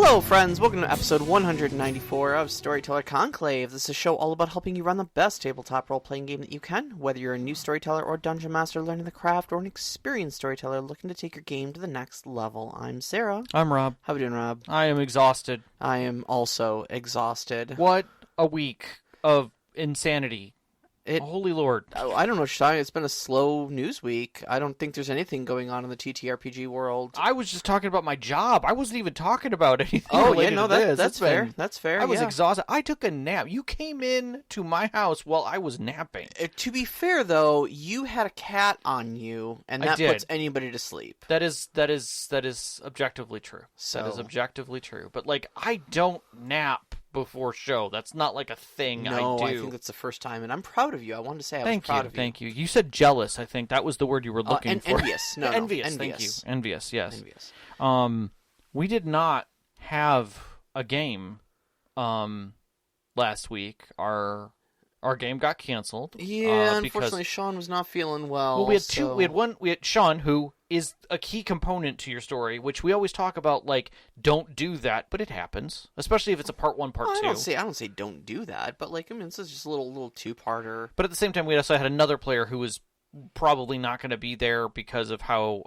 Hello, friends. Welcome to episode 194 of Storyteller Conclave. This is a show all about helping you run the best tabletop role-playing game that you can, whether you're a new storyteller or dungeon master learning the craft, or an experienced storyteller looking to take your game to the next level. I'm Sarah. I'm Rob. How we doing, Rob? I am exhausted. I am also exhausted. What a week of insanity. Holy Lord. I don't know what you're talking. It's been a slow news week. I don't think there's anything going on in the TTRPG world. I was just talking about my job. I wasn't even talking about anything related to this. That's fair. That's fair. I was exhausted. I took a nap. You came in to my house while I was napping. To be fair, though, you had a cat on you, and that puts anybody to sleep. That is objectively true. That is objectively true. But, I don't nap before show. That's not a thing I do. No, I think that's the first time, and I'm proud of you. I wanted to say I was proud of you. Thank you. You said jealous, I think. That was the word you were looking for. Envious. No, envious. Thank you. Envious, yes. Envious. We did not have a game last week. Our game got canceled. Yeah, unfortunately, Sean was not feeling well. Well, we had Sean, who is a key component to your story, which we always talk about, don't do that, but it happens, especially if it's a part one, part two. I don't say don't do that, but this is just a little two-parter. But at the same time, we also had another player who was probably not going to be there because of how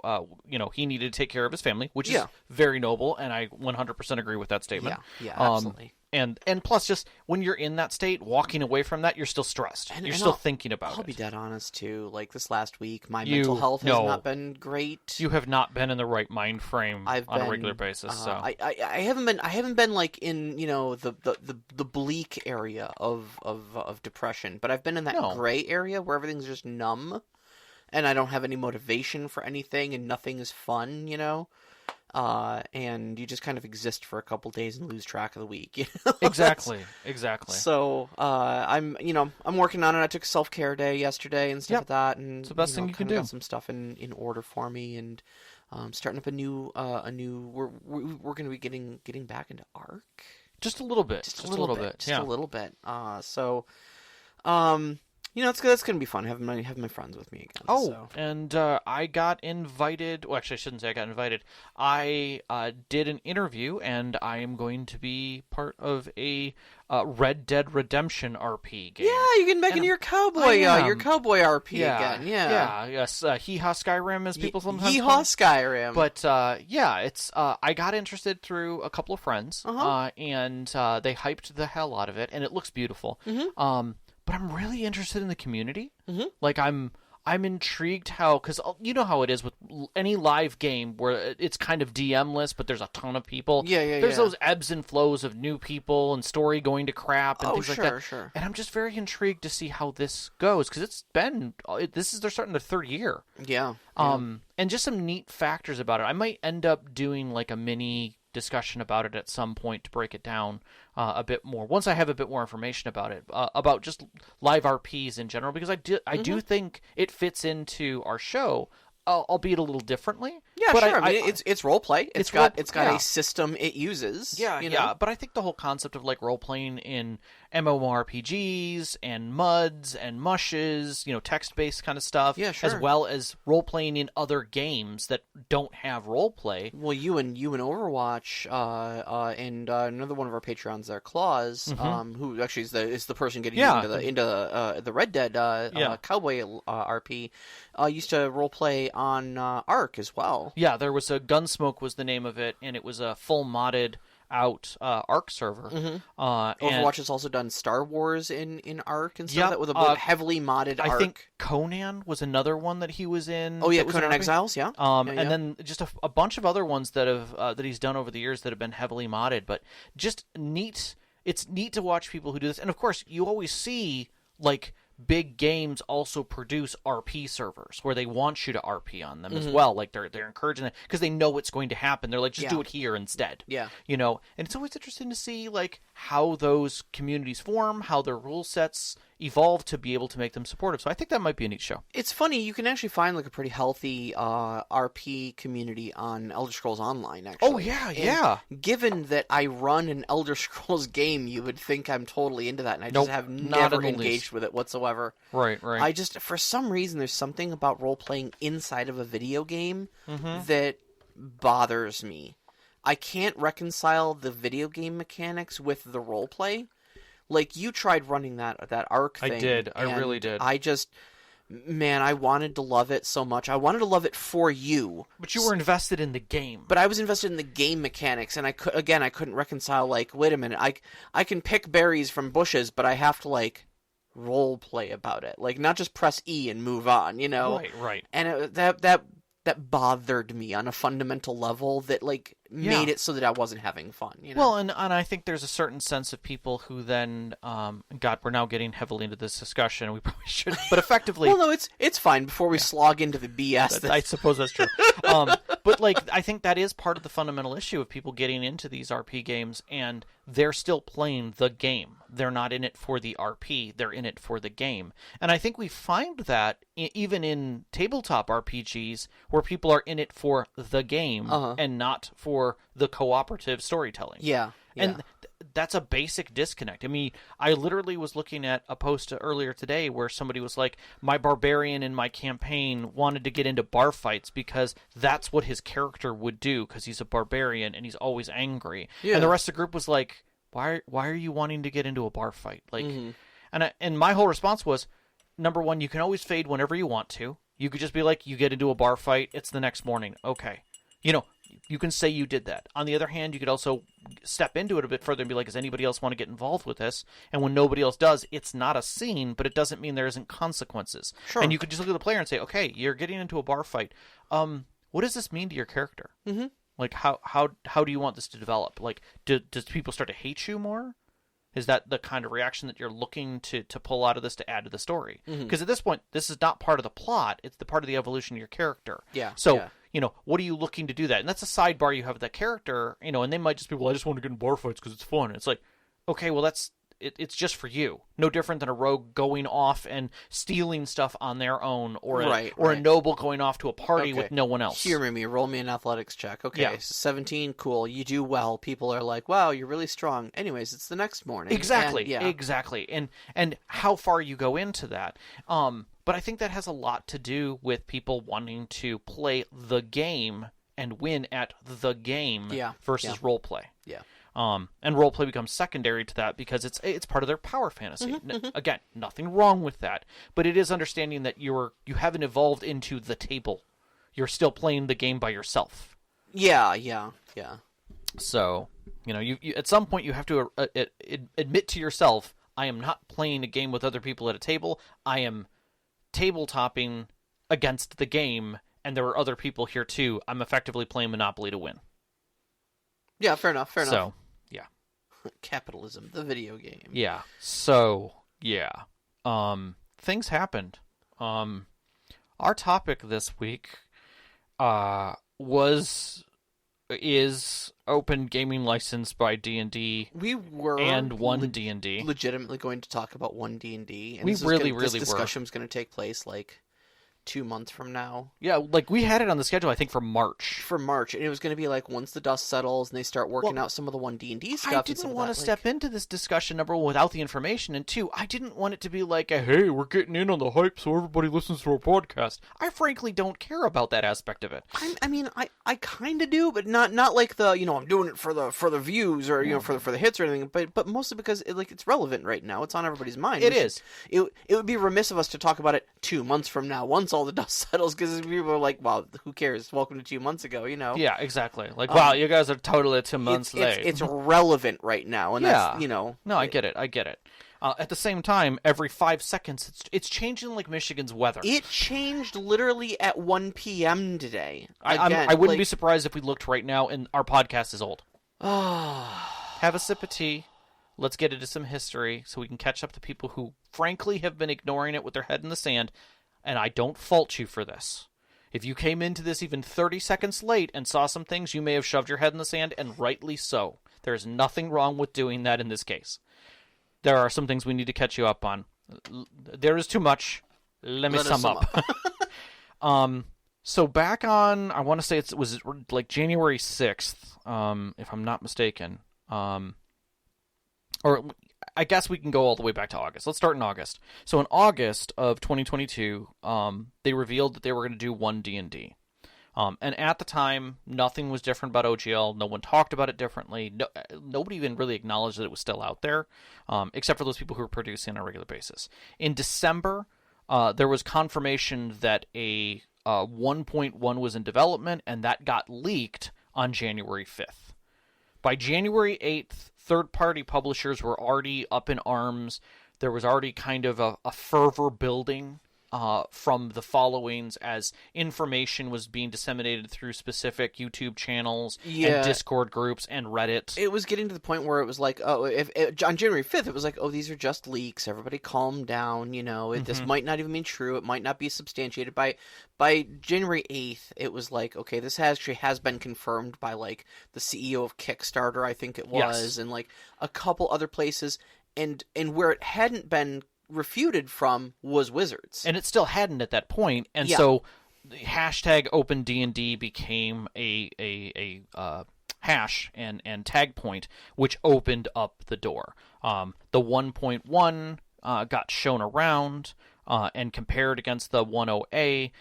he needed to take care of his family, which is very noble, and I 100% agree with that statement. Yeah, absolutely. And plus, just when you're in that state, walking away from that, you're still stressed. You're still thinking about it. I'll be dead honest, too. This last week, my mental health has not been great. You have not been in the right mind frame on a regular basis. So I haven't been in the bleak area of depression, but I've been in that gray area where everything's just numb, and I don't have any motivation for anything, and nothing is fun. And you just kind of exist for a couple days and lose track of the week. Exactly. So I'm working on it. I took a self-care day yesterday and stuff like that, and it's the best thing you can do. Got some stuff in order for me, and starting up a new. We're going to be getting back into ARC. Just a little bit. Just a little bit. It's going to be fun having my friends with me again. And I got invited. Well, actually, I shouldn't say I got invited. I did an interview, and I am going to be part of a Red Dead Redemption RP game. Yeah, you're getting back into your cowboy RP again. Yes. Hee-haw Skyrim, as people sometimes call it. Hee-haw Skyrim. But it's I got interested through a couple of friends, and they hyped the hell out of it, and it looks beautiful. Mm-hmm. But I'm really interested in the community. Mm-hmm. I'm intrigued how, because you know how it is with any live game where it's kind of DM-less, but there's a ton of people. There's those ebbs and flows of new people and story going to crap and things like that. Sure. And I'm just very intrigued to see how this goes, because they're starting their third year. Yeah. And just some neat factors about it. I might end up doing a mini discussion about it at some point to break it down a bit more once I have a bit more information about it, about just live RPs in general, because I do think it fits into our show, albeit a little differently. Yeah, but sure. It's role play. It's got a system it uses. Yeah. But I think the whole concept of role playing in MMORPGs and MUDs and mushes, text based kind of stuff, as well as role playing in other games that don't have role play. Well, you and Overwatch, and another one of our Patreons there, Claus, who actually is the person getting into the Red Dead cowboy RP, used to role play on ARC as well. Yeah, there was Gunsmoke was the name of it, and it was a full modded out ARC server. Mm-hmm. Overwatch has also done Star Wars in ARC and stuff, with a heavily modded ARC. I think Conan was another one that he was in. Oh yeah, Conan Exiles, yeah. And then just a bunch of other ones that have that he's done over the years that have been heavily modded, but just neat. It's neat to watch people who do this, and of course, you always see big games also produce RP servers where they want you to RP on them as well. They're encouraging it because they know what's going to happen. They're just do it here instead. Yeah. And it's always interesting to see how those communities form, how their rule sets evolve to be able to make them supportive. So I think that might be a neat show. It's funny, you can actually find a pretty healthy RP community on Elder Scrolls Online, actually. Oh, yeah. Given that I run an Elder Scrolls game, you would think I'm totally into that, and I just have never engaged with it whatsoever. Right. I just, for some reason, there's something about role-playing inside of a video game that bothers me. I can't reconcile the video game mechanics with the role play. Like, you tried running that Ark thing. I did. I really did. Man, I wanted to love it so much. I wanted to love it for you. But you were invested in the game. But I was invested in the game mechanics, and I couldn't reconcile, like, wait a minute, I can pick berries from bushes, but I have to, like, role play about it. Like, not just press E and move on, you know? Right. And that bothered me on a fundamental level that, like, made it so that I wasn't having fun, you know? Well, and I think there's a certain sense of people who then, God, we're now getting heavily into this discussion, we probably shouldn't, but effectively... Well, no, it's fine before we slog into the BS. I suppose that's true. But, like, I think that is part of the fundamental issue of people getting into these RP games, and they're still playing the game. They're not in it for the RP, they're in it for the game. And I think we find that even in tabletop RPGs, where people are in it for the game and not for the cooperative storytelling. Yeah. And that's a basic disconnect. I mean, I literally was looking at a post earlier today where somebody was like, my barbarian in my campaign wanted to get into bar fights because that's what his character would do because he's a barbarian and he's always angry. Yeah. And the rest of the group was like, why are you wanting to get into a bar fight? Like, and my whole response was, number one, you can always fade whenever you want to. You could just be like, you get into a bar fight, it's the next morning. Okay. You know, you can say you did that. On the other hand, you could also step into it a bit further and be like, does anybody else want to get involved with this? And when nobody else does, it's not a scene, but it doesn't mean there isn't consequences. Sure. And you could just look at the player and say, okay, you're getting into a bar fight. What does this mean to your character? Mm-hmm. Like, how do you want this to develop? Like, does people start to hate you more? Is that the kind of reaction that you're looking to pull out of this to add to the story? Because at this point, this is not part of the plot. It's the part of the evolution of your character. Yeah. So, you know, what are you looking to do that? And that's a sidebar you have with that character, you know, and they might just be, well, I just want to get in bar fights because it's fun. And it's like, okay, well, it's just for you. No different than a rogue going off and stealing stuff on their own, or a noble going off to a party with no one else. Humor me. Roll me an athletics check. Okay, 17, cool. You do well. People are like, wow, you're really strong. Anyways, it's the next morning. Exactly. Exactly. And how far you go into that. But I think that has a lot to do with people wanting to play the game and win at the game versus role play. Yeah. And roleplay becomes secondary to that because it's part of their power fantasy. Again, nothing wrong with that, but it is understanding that you haven't evolved into the table. You're still playing the game by yourself. Yeah. So, you know, you at some point you have to admit to yourself, I am not playing a game with other people at a table. I am tabletopping against the game, and there are other people here too. I'm effectively playing Monopoly to win. Yeah, fair enough. So, yeah. Capitalism, the video game. Yeah. So, yeah. Things happened. Our topic this week is open gaming license by D&D. We were and one D&D. Legitimately going to talk about one D&D. And we really were. This discussion was going to take place like 2 months from now. Yeah, like we had it on the schedule, I think, for March. And it was going to be like once the dust settles and they start working out some of the 1D&D stuff. I didn't want to step into this discussion, number one, without the information, and two, I didn't want it to be like, hey, we're getting in on the hype so everybody listens to our podcast. I frankly don't care about that aspect of it. I mean, I kind of do, but not like the, you know, I'm doing it for the views or, you know, for the hits or anything, but mostly because it's relevant right now. It's on everybody's mind. It is. It would be remiss of us to talk about it 2 months from now, once all the dust settles, because people are like, well, who cares? Welcome to 2 months ago, you know? Yeah, exactly. Like, wow, you guys are totally 2 months late. It's relevant right now, and that's, you know... No, I get it. At the same time, every 5 seconds, it's changing like Michigan's weather. It changed literally at 1 p.m. today. I wouldn't be surprised if we looked right now and our podcast is old. Have a sip of tea. Let's get into some history so we can catch up to people who, frankly, have been ignoring it with their head in the sand. And I don't fault you for this. If you came into this even 30 seconds late and saw some things, you may have shoved your head in the sand, and rightly so. There is nothing wrong with doing that in this case. There are some things we need to catch you up on. There is too much. Let me sum up. So back on, I want to say it was like January 6th, if I'm not mistaken. Or I guess we can go all the way back to August. Let's start in August. So in August of 2022, they revealed that they were going to do one D&D. And at the time, nothing was different about OGL. No one talked about it differently. Nobody even really acknowledged that it was still out there, except for those people who were producing on a regular basis. In December, there was confirmation that a 1.1 was in development, and that got leaked on January 5th. By January 8th, third-party publishers were already up in arms. There was already kind of a fervor building from the followings as information was being disseminated through specific YouTube channels and Discord groups and Reddit. It was getting to the point where it was like, on January 5th, it was like, these are just leaks. Everybody calm down. This might not even be true. It might not be substantiated. By January 8th, it was like, okay, this actually has been confirmed by like the CEO of Kickstarter, I think it was, and like a couple other places. And where it hadn't been refuted from was Wizards, and it still hadn't at that point, and so the hashtag OpenD&D became a hash and tag point, which opened up the door. The 1.1 got shown around and compared against the 1.0a.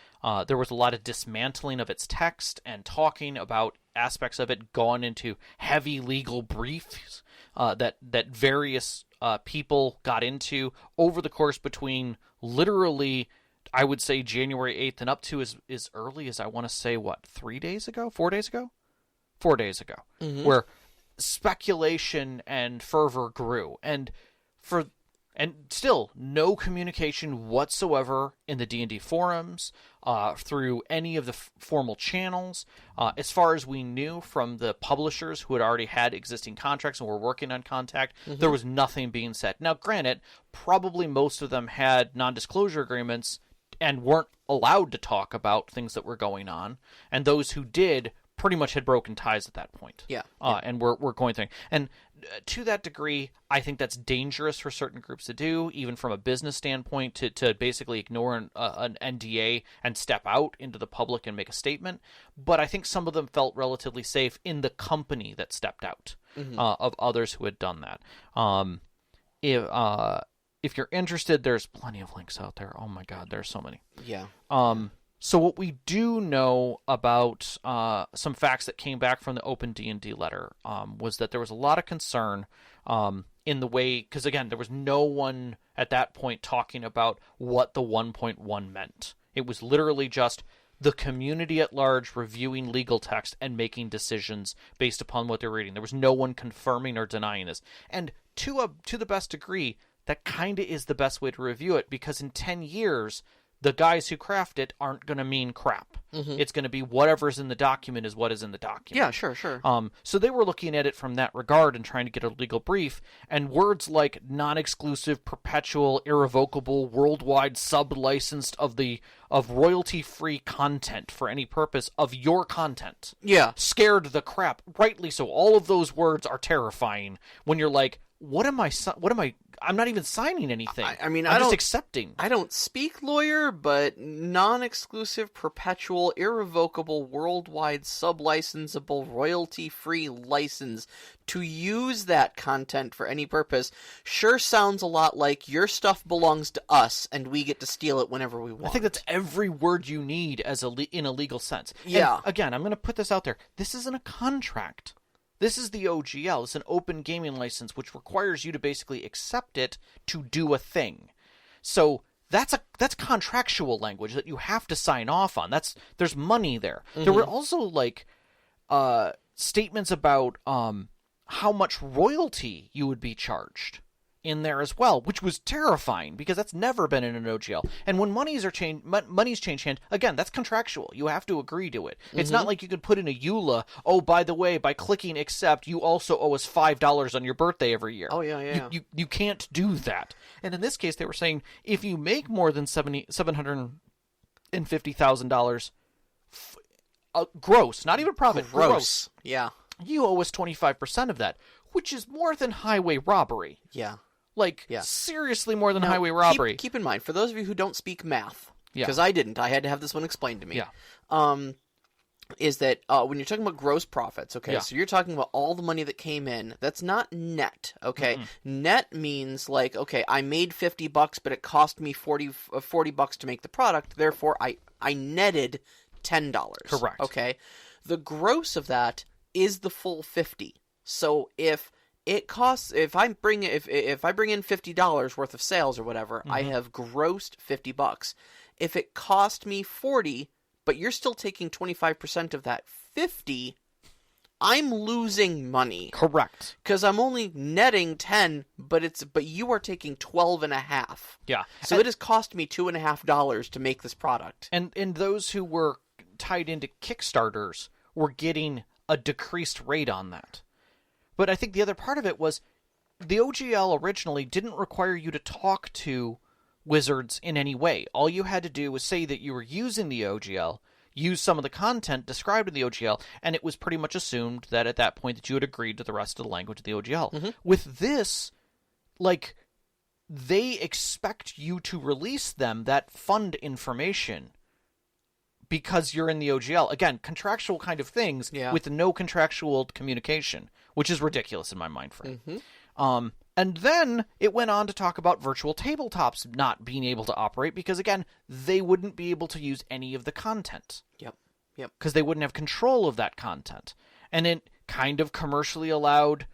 There was a lot of dismantling of its text and talking about aspects of it, gone into heavy legal briefs that various people got into over the course between literally, I would say, January 8th and up to as early as, I want to say, 4 days ago, where speculation and fervor grew. And still no communication whatsoever in the D&D forums, through any of the formal channels. As far as we knew from the publishers who had already had existing contracts and were working on contact, there was nothing being said. Now, granted, probably most of them had non-disclosure agreements and weren't allowed to talk about things that were going on, and those who did pretty much had broken ties at that point. And we're going through. And to that degree, I think that's dangerous for certain groups to do, even from a business standpoint, to basically ignore an NDA and step out into the public and make a statement. But I think some of them felt relatively safe in the company that stepped out of others who had done that. If you're interested, there's plenty of links out there. Oh my God, there's so many. So what we do know about some facts that came back from the OpenD&D letter was that there was a lot of concern in the way, because again, there was no one at that point talking about what the 1.1 meant. It was literally just the community at large reviewing legal text and making decisions based upon what they're reading. There was no one confirming or denying this. And to the best degree, that kind of is the best way to review it, because in 10 years... the guys who craft it aren't going to mean crap. It's going to be whatever's in the document is what is in the document. Yeah, sure. So they were looking at it from that regard and trying to get a legal brief. And words like non-exclusive, perpetual, irrevocable, worldwide, sub-licensed of royalty-free content for any purpose of your content. Scared the crap. Rightly so. All of those words are terrifying when you're like, I'm not even signing anything. I'm just accepting. I don't speak lawyer, but non-exclusive, perpetual, irrevocable, worldwide, sub-licensable, royalty-free license to use that content for any purpose sure sounds a lot like your stuff belongs to us and we get to steal it whenever we want. I think that's every word you need in a legal sense. And again, I'm going to put this out there. This isn't a contract. This is the OGL. It's an open gaming license, which requires you to basically accept it to do a thing. So that's contractual language that you have to sign off on. There's money there. There were also statements about how much royalty you would be charged in there as well, which was terrifying because that's never been in an OGL. And when money's change hands, again, that's contractual. You have to agree to it. It's not like you could put in a EULA, oh, by the way, by clicking accept, you also owe us $5 on your birthday every year. Oh, yeah. You can't do that. And in this case, they were saying if you make more than $750,000 gross, not even profit, gross. Yeah. You owe us 25% of that, which is more than highway robbery. Yeah. Seriously more than highway robbery. Keep in mind, for those of you who don't speak math, because I didn't, I had to have this one explained to me, is that when you're talking about gross profits, so you're talking about all the money that came in, that's not net, okay? Net means I made $50, but it cost me $40 to make the product, therefore I netted $10. Correct. Okay? The gross of that is the full $50. So if I bring in $50 worth of sales or whatever, I have grossed $50. If it cost me $40, but you're still taking 25% of that $50, I'm losing money. Correct. Because I'm only netting 10, but you are taking 12.5. Yeah. So it has cost me $2.50 to make this product. And those who were tied into Kickstarters were getting a decreased rate on that. But I think the other part of it was the OGL originally didn't require you to talk to Wizards in any way. All you had to do was say that you were using the OGL, use some of the content described in the OGL, and it was pretty much assumed that at that point that you had agreed to the rest of the language of the OGL. With this, like, they expect you to release them that fund information because you're in the OGL. Again, contractual kind of things with no contractual communication, which is ridiculous in my mind frame. And then it went on to talk about virtual tabletops not being able to operate because, again, they wouldn't be able to use any of the content. Yep. Because they wouldn't have control of that content. And it kind of commercially allowed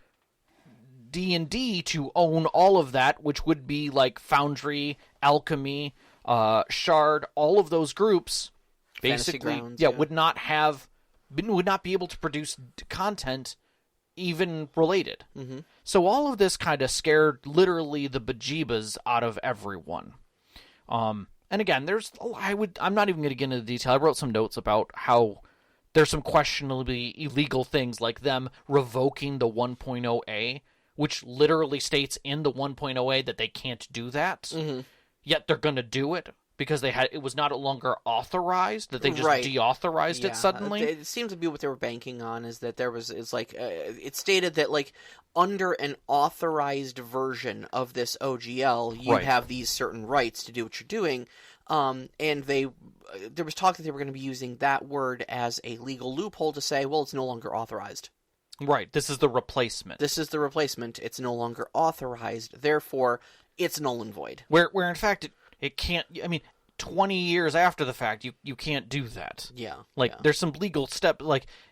D&D to own all of that, which would be like Foundry, Alchemy, Shard, all of those groups basically would not be able to produce content even related. So all of this kind of scared literally the bejeebas out of everyone. And again, I'm not even going to get into the detail. I wrote some notes about how there's some questionably illegal things like them revoking the 1.0A, which literally states in the 1.0A that they can't do that. Yet they're going to do it because it was not longer authorized, that they just deauthorized it suddenly. It seems to be what they were banking on, is that it stated that, like, under an authorized version of this OGL, you have these certain rights to do what you're doing. And there was talk that they were going to be using that word as a legal loophole to say, well, it's no longer authorized. Right. This is the replacement. It's no longer authorized. Therefore, it's null and void. Where in fact, it can't... I mean, 20 years after the fact, you can't do that. There's some legal step...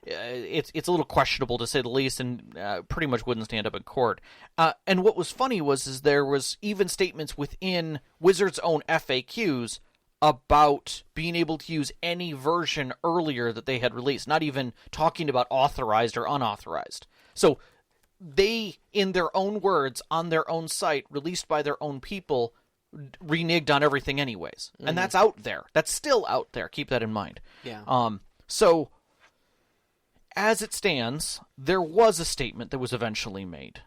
it's a little questionable, to say the least, and pretty much wouldn't stand up in court. And what was funny was there was even statements within Wizards' own FAQs about being able to use any version earlier that they had released, not even talking about authorized or unauthorized. So they, in their own words, on their own site, released by their own people, reneged on everything anyways. And that's out there. That's still out there. Keep that in mind. So, as it stands, there was a statement that was eventually made.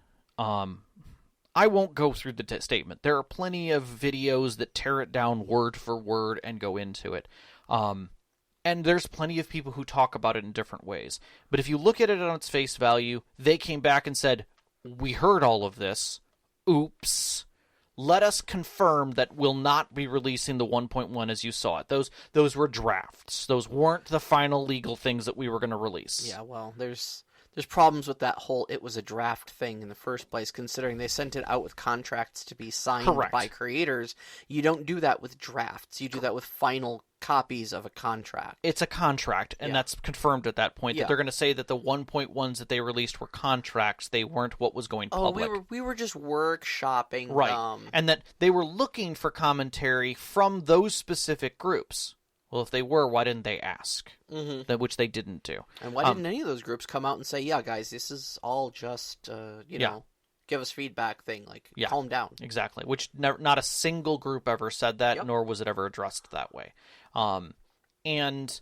I won't go through the statement. There are plenty of videos that tear it down word for word and go into it. And there's plenty of people who talk about it in different ways. But if you look at it on its face value, they came back and said, we heard all of this. Oops. Let us confirm that we'll not be releasing the 1.1 as you saw it. Those were drafts. Those weren't the final legal things that we were going to release. Yeah, well, there's problems with that whole it was a draft thing in the first place, considering they sent it out with contracts to be signed by creators. You don't do that with drafts. You do that with final copies of a contract. It's a contract, and that's confirmed at that point, that they're going to say that the 1.1s that they released were contracts. They weren't what was going public. We were just workshopping. Right, and that they were looking for commentary from those specific groups. Well, if they were, why didn't they ask? Which they didn't do. And why didn't any of those groups come out and say, yeah, guys, this is all just, give us feedback thing, calm down. Exactly, which not a single group ever said that, nor was it ever addressed that way. And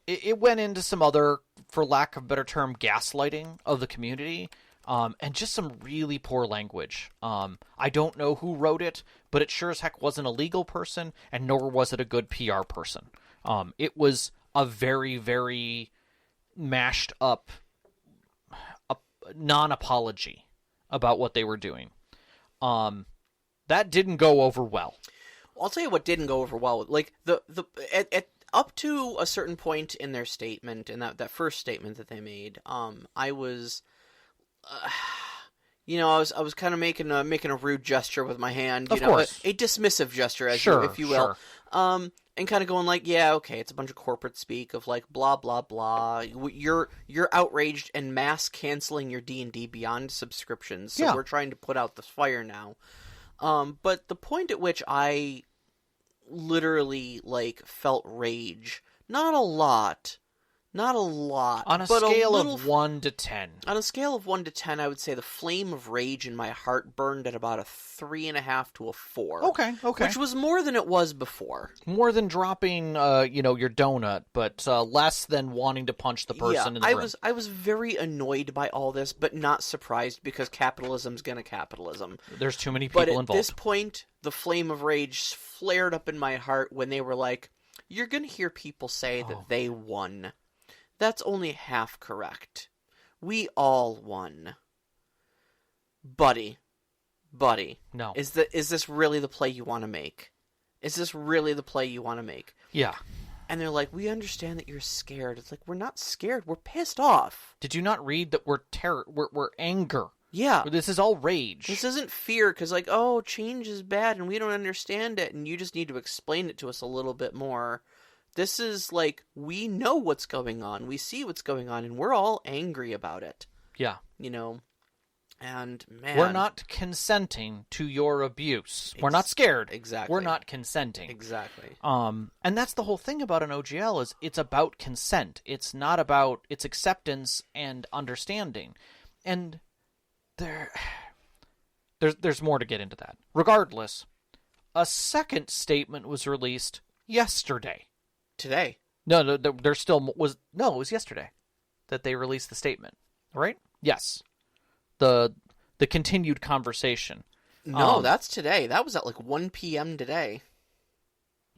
it went into some other, for lack of a better term, gaslighting of the community, and just some really poor language. I don't know who wrote it, but it sure as heck wasn't a legal person, and nor was it a good PR person. It was a very, very mashed up non-apology about what they were doing. That didn't go over well. I'll tell you what didn't go over well. Like up to a certain point in their statement, in that first statement that they made, I was, I was kind of making a rude gesture with my hand, of course. A dismissive gesture, if you will. and kind of going like, yeah, okay, it's a bunch of corporate speak of like blah blah blah. You're outraged and mass canceling your D&D Beyond subscriptions, so we're trying to put out this fire now. But the point at which I literally like felt rage, not a lot, on a scale of 1 to 10. On a scale of 1 to 10, I would say the flame of rage in my heart burned at about a 3.5 to a 4. Okay. Which was more than it was before. More than dropping, your donut, but less than wanting to punch the person in the room. I was very annoyed by all this, but not surprised because capitalism's gonna capitalism. There's too many people involved. But at this point, the flame of rage flared up in my heart when they were like, you're gonna hear people say that they won. That's only half correct. We all won. Buddy. No. Is this really the play you want to make? Is this really the play you want to make? Yeah. And they're like, we understand that you're scared. It's like, we're not scared. We're pissed off. Did you not read that we're anger? Yeah. This is all rage. This isn't fear, because like, oh, change is bad and we don't understand it and you just need to explain it to us a little bit more. This is like, we know what's going on. We see what's going on, and we're all angry about it. Yeah. And, man. We're not consenting to your abuse. We're not scared. Exactly. We're not consenting. Exactly. And that's the whole thing about an OGL is it's about consent. It's not about its acceptance and understanding. And there's more to get into that. Regardless, a second statement was released yesterday. Today. No, there still was. No, it was yesterday that they released the statement, right? Yes. The continued conversation. No, that's today. That was at like 1 p.m. today.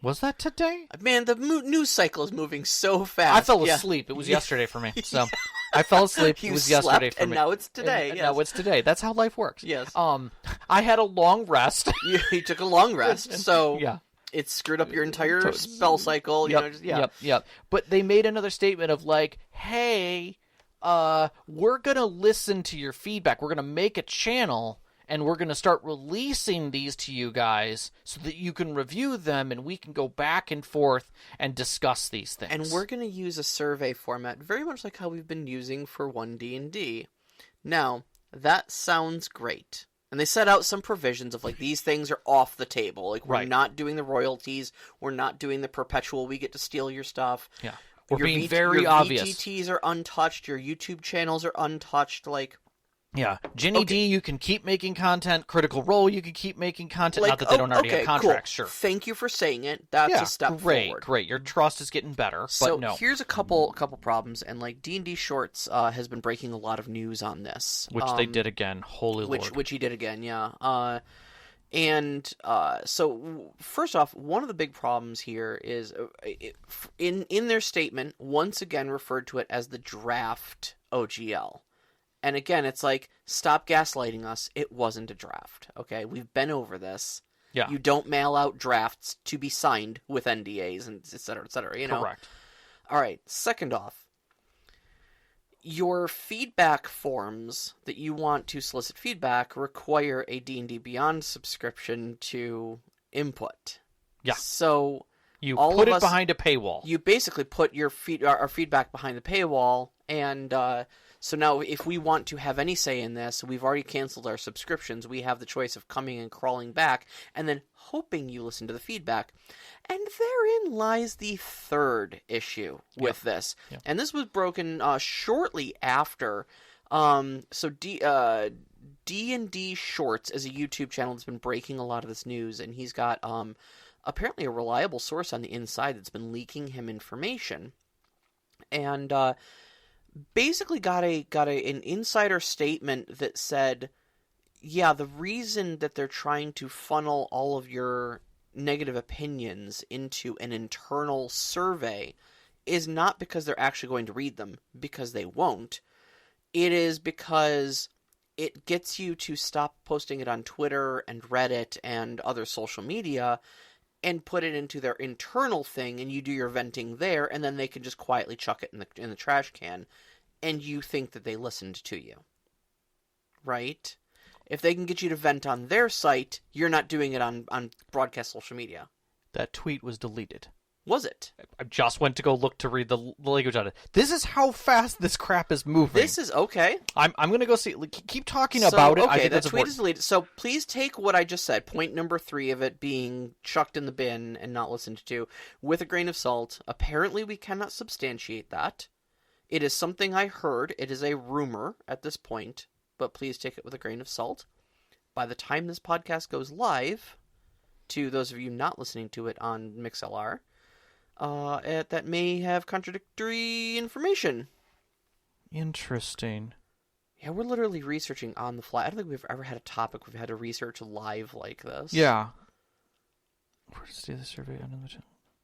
Was that today? Man, the news cycle is moving so fast. I fell asleep. It was yesterday for me. So I fell asleep. It was yesterday for me. And now it's today. And now it's today. That's how life works. Yes. I had a long rest. You took a long rest, so yeah. It screwed up your entire spell cycle. Yep. But they made another statement of like, hey, we're going to listen to your feedback. We're going to make a channel, and we're going to start releasing these to you guys so that you can review them, and we can go back and forth and discuss these things. And we're going to use a survey format, very much like how we've been using for 1D&D. Now, that sounds great. And they set out some provisions of, like, these things are off the table. Like, we're not doing the royalties. We're not doing the perpetual, we get to steal your stuff. Yeah. We're being very obvious. Your VTTs are untouched. Your YouTube channels are untouched. Like, yeah. Ginny D, you can keep making content. Critical Role, you can keep making content. Like, not that they don't already have contracts, cool. Sure. Thank you for saying it. That's a step forward. Great. Your trust is getting better, so but no. Here's a couple problems, and like D&D Shorts has been breaking a lot of news on this. Which they did again. Holy Lord. Which he did again, yeah. So first off, one of the big problems here is in their statement, once again referred to it as the draft OGL. And again, it's like, stop gaslighting us. It wasn't a draft, okay? We've been over this. Yeah. You don't mail out drafts to be signed with NDAs and et cetera, you know? Correct. All right, second off, your feedback forms that you want to solicit feedback require a D&D Beyond subscription to input. Yeah. So you put it behind a paywall. You basically put our feedback behind the paywall, and so now if we want to have any say in this, we've already canceled our subscriptions. We have the choice of coming and crawling back and then hoping you listen to the feedback. And therein lies the third issue with this. Yep. And this was broken shortly after. So D&D Shorts is a YouTube channel that's been breaking a lot of this news, and he's got apparently a reliable source on the inside that's been leaking him information. And basically got an insider statement that said, yeah, the reason that they're trying to funnel all of your negative opinions into an internal survey is not because they're actually going to read them, because they won't. It is because it gets you to stop posting it on Twitter and Reddit and other social media and put it into their internal thing, and you do your venting there, and then they can just quietly chuck it in the trash can, and you think that they listened to you. Right? If they can get you to vent on their site, you're not doing it on broadcast social media. That tweet was deleted. Was it? I just went to go look to read the language on it. This is how fast this crap is moving. This is okay. I'm going to go see. Keep talking about it. Okay, I think that that's tweet is deleted. So please take what I just said, point number 3 of it being chucked in the bin and not listened to, with a grain of salt. Apparently, we cannot substantiate that. It is something I heard. It is a rumor at this point, but please take it with a grain of salt. By the time this podcast goes live, to those of you not listening to it on MixLR, that may have contradictory information. Interesting. Yeah, we're literally researching on the fly. I don't think we've ever had a topic we've had to research live like this. Yeah. Where does the survey under the...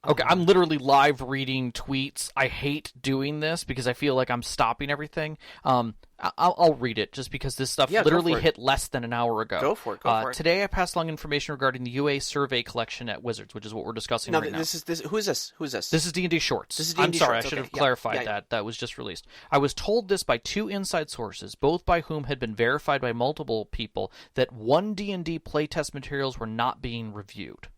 Okay, I'm literally live reading tweets. I hate doing this because I feel like I'm stopping everything. I'll read it just because this stuff literally hit less than an hour ago. Go for it. Today I passed along information regarding the UA survey collection at Wizards, which is what we're discussing right now. Who is this? This is D&D Shorts. This is D&D I'm sorry, Shorts. I should have clarified that. That was just released. I was told this by 2 inside sources, both by whom had been verified by multiple people, that 1 D&D playtest materials were not being reviewed.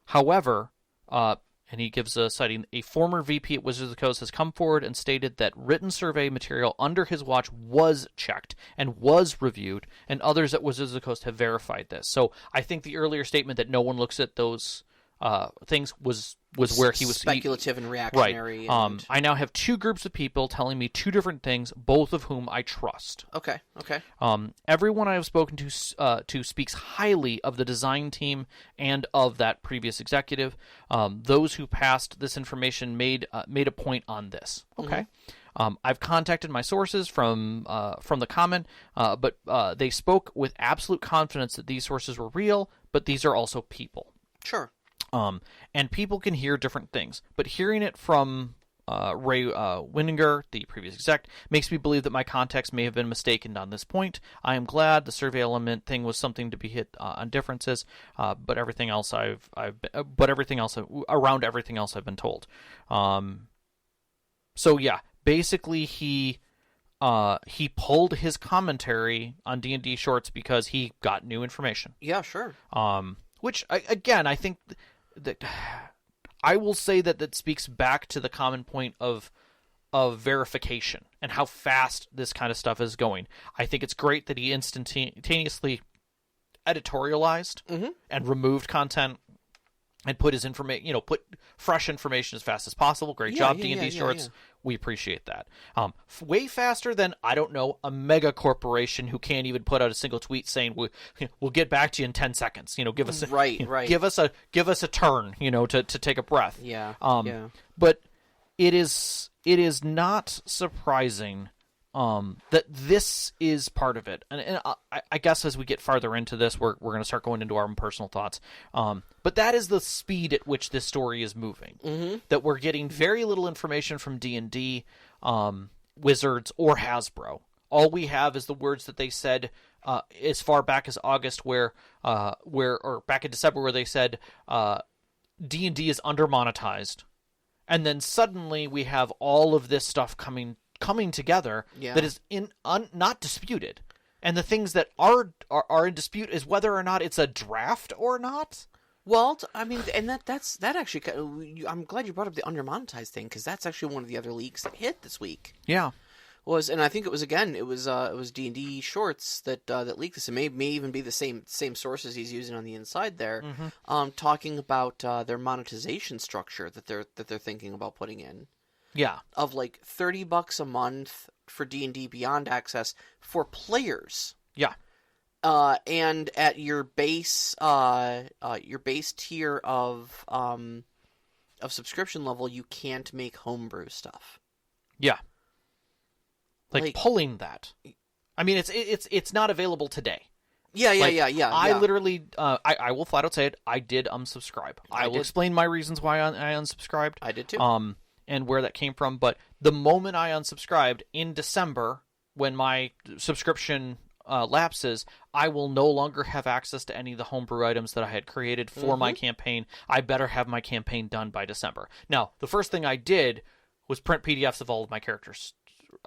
However... and he gives a citing, a former VP at Wizards of the Coast has come forward and stated that written survey material under his watch was checked and was reviewed, and others at Wizards of the Coast have verified this. So I think the earlier statement that no one looks at those things was where he was speculative and reactionary. Right. I now have 2 groups of people telling me 2 different things, both of whom I trust. Okay. Everyone I have spoken to speaks highly of the design team and of that previous executive. Those who passed this information made a point on this. Okay. Mm-hmm. I've contacted my sources from the comment, but they spoke with absolute confidence that these sources were real, but these are also people. Sure. And people can hear different things, but hearing it from Ray Winninger, the previous exec, makes me believe that my context may have been mistaken on this point. I am glad the survey element thing was something to be hit on differences, but everything else around everything else I've been told. So yeah, basically he pulled his commentary on D&D Shorts because he got new information. Yeah, sure. Which again, I think that I will say that speaks back to the common point of verification and how fast this kind of stuff is going. I think it's great that he instantaneously editorialized and removed content and put his put fresh information as fast as possible. Great job, D&D Shorts. We appreciate that. Way faster than, I don't know, a mega corporation who can't even put out a single tweet saying we'll get back to you in 10 seconds. Give us give us a turn. To take a breath. Yeah. But it is not surprising that this is part of it. And I guess as we get farther into this, we're going to start going into our own personal thoughts. But that is the speed at which this story is moving. Mm-hmm. That we're getting very little information from D&D, Wizards, or Hasbro. All we have is the words that they said as far back as August, or back in December, where they said D&D is undermonetized. And then suddenly we have all of this stuff coming together that is not disputed, and the things that are in dispute is whether or not it's a draft or not. Well, I mean, and that actually, I'm glad you brought up the undermonetized thing, because that's actually one of the other leaks that hit this week. Yeah, and I think it was D&D Shorts that leaked this. It may even be the same sources he's using on the inside there, talking about their monetization structure that they're thinking about putting in. Yeah, of like $30 a month for D&D Beyond access for players. Yeah, and at your base tier of subscription level, you can't make homebrew stuff. Yeah, like pulling that. I mean, it's not available today. Yeah. I literally, I will flat out say it. I did unsubscribe. I will explain my reasons why I unsubscribed. I did too. And where that came from. But the moment I unsubscribed in December, when my subscription lapses, I will no longer have access to any of the homebrew items that I had created for my campaign. I better have my campaign done by December. Now, the first thing I did was print PDFs of all of my characters'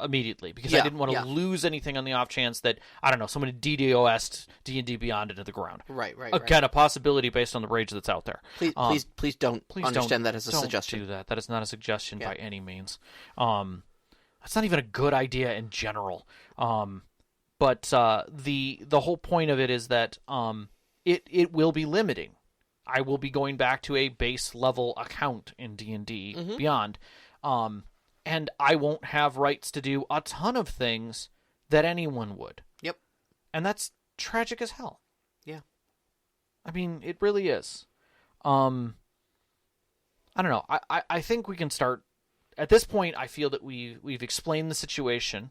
immediately because I didn't want to lose anything on the off chance that, I don't know, somebody DDoS'd D&D Beyond into the ground. Right. Again, a possibility based on the rage that's out there. Please don't understand that as a suggestion. Don't do that. That is not a suggestion by any means. That's not even a good idea in general. But the whole point of it is that it will be limiting. I will be going back to a base level account in D&D Beyond, and I won't have rights to do a ton of things that anyone would. Yep. And that's tragic as hell. Yeah. I mean, it really is. I don't know. I think we can start at this point. I feel that we've explained the situation.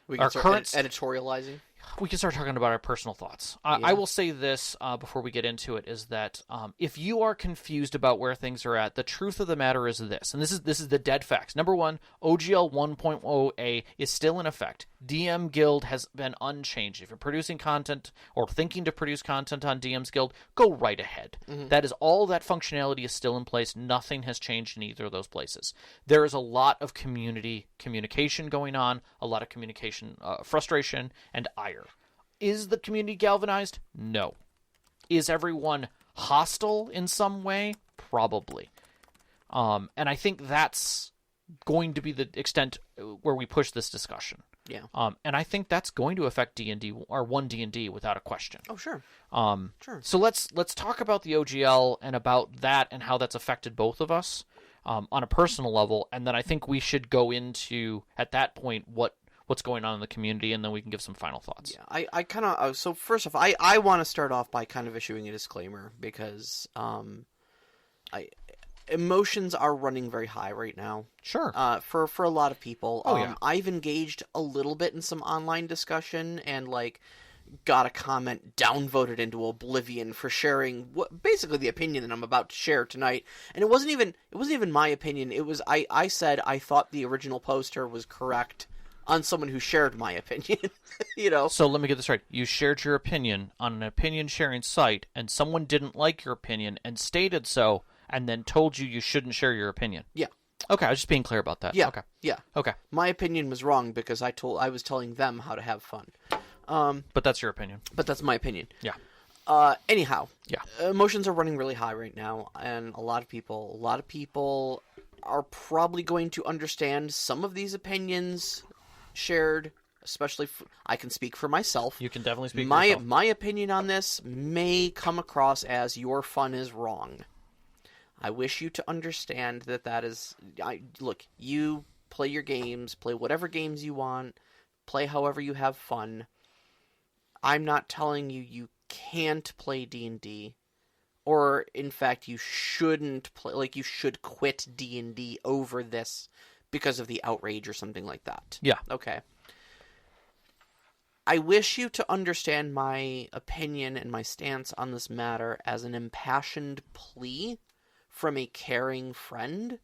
We can start editorializing. We can start talking about our personal thoughts. I will say this before we get into it, is that if you are confused about where things are at, the truth of the matter is this, and this is the dead facts. Number one, OGL 1.0A is still in effect. DM Guild has been unchanged. If you're producing content or thinking to produce content on DM's Guild, go right ahead. That is all that functionality is still in place. Nothing has changed in either of those places. There is a lot of community communication going on, a lot of communication frustration and ire. Is the community galvanized? No. Is everyone hostile in some way? Probably. And I think that's going to be the extent where we push this discussion. Yeah. And I think that's going to affect D&D or 1D&D without a question. Oh, sure. Sure. So let's talk about the OGL and about that and how that's affected both of us on a personal level, and then I think we should go into at that point what's going on in the community, and then we can give some final thoughts. Yeah, I kind of so first off, I want to start off by kind of issuing a disclaimer because emotions are running very high right now. Sure. For a lot of people. Oh, yeah. I've engaged a little bit in some online discussion and got a comment downvoted into oblivion for sharing basically the opinion that I'm about to share tonight. And it wasn't even my opinion. It was I said I thought the original poster was correct on someone who shared my opinion. So let me get this right. You shared your opinion on an opinion sharing site, and someone didn't like your opinion and stated so, and then told you shouldn't share your opinion. Yeah. Okay, I was just being clear about that. Yeah. Okay. Yeah. Okay. My opinion was wrong because I was telling them how to have fun. But that's your opinion. But that's my opinion. Yeah. Anyhow. Yeah. Emotions are running really high right now, and a lot of people are probably going to understand some of these opinions shared, especially I can speak for myself. You can definitely speak for yourself. My opinion on this may come across as your fun is wrong. I wish you to understand that is... Look, you play your games, play whatever games you want, play however you have fun. I'm not telling you can't play D&D, or in fact you shouldn't play, you should quit D&D over this because of the outrage or something like that. Yeah. Okay. I wish you to understand my opinion and my stance on this matter as an impassioned plea from a caring friend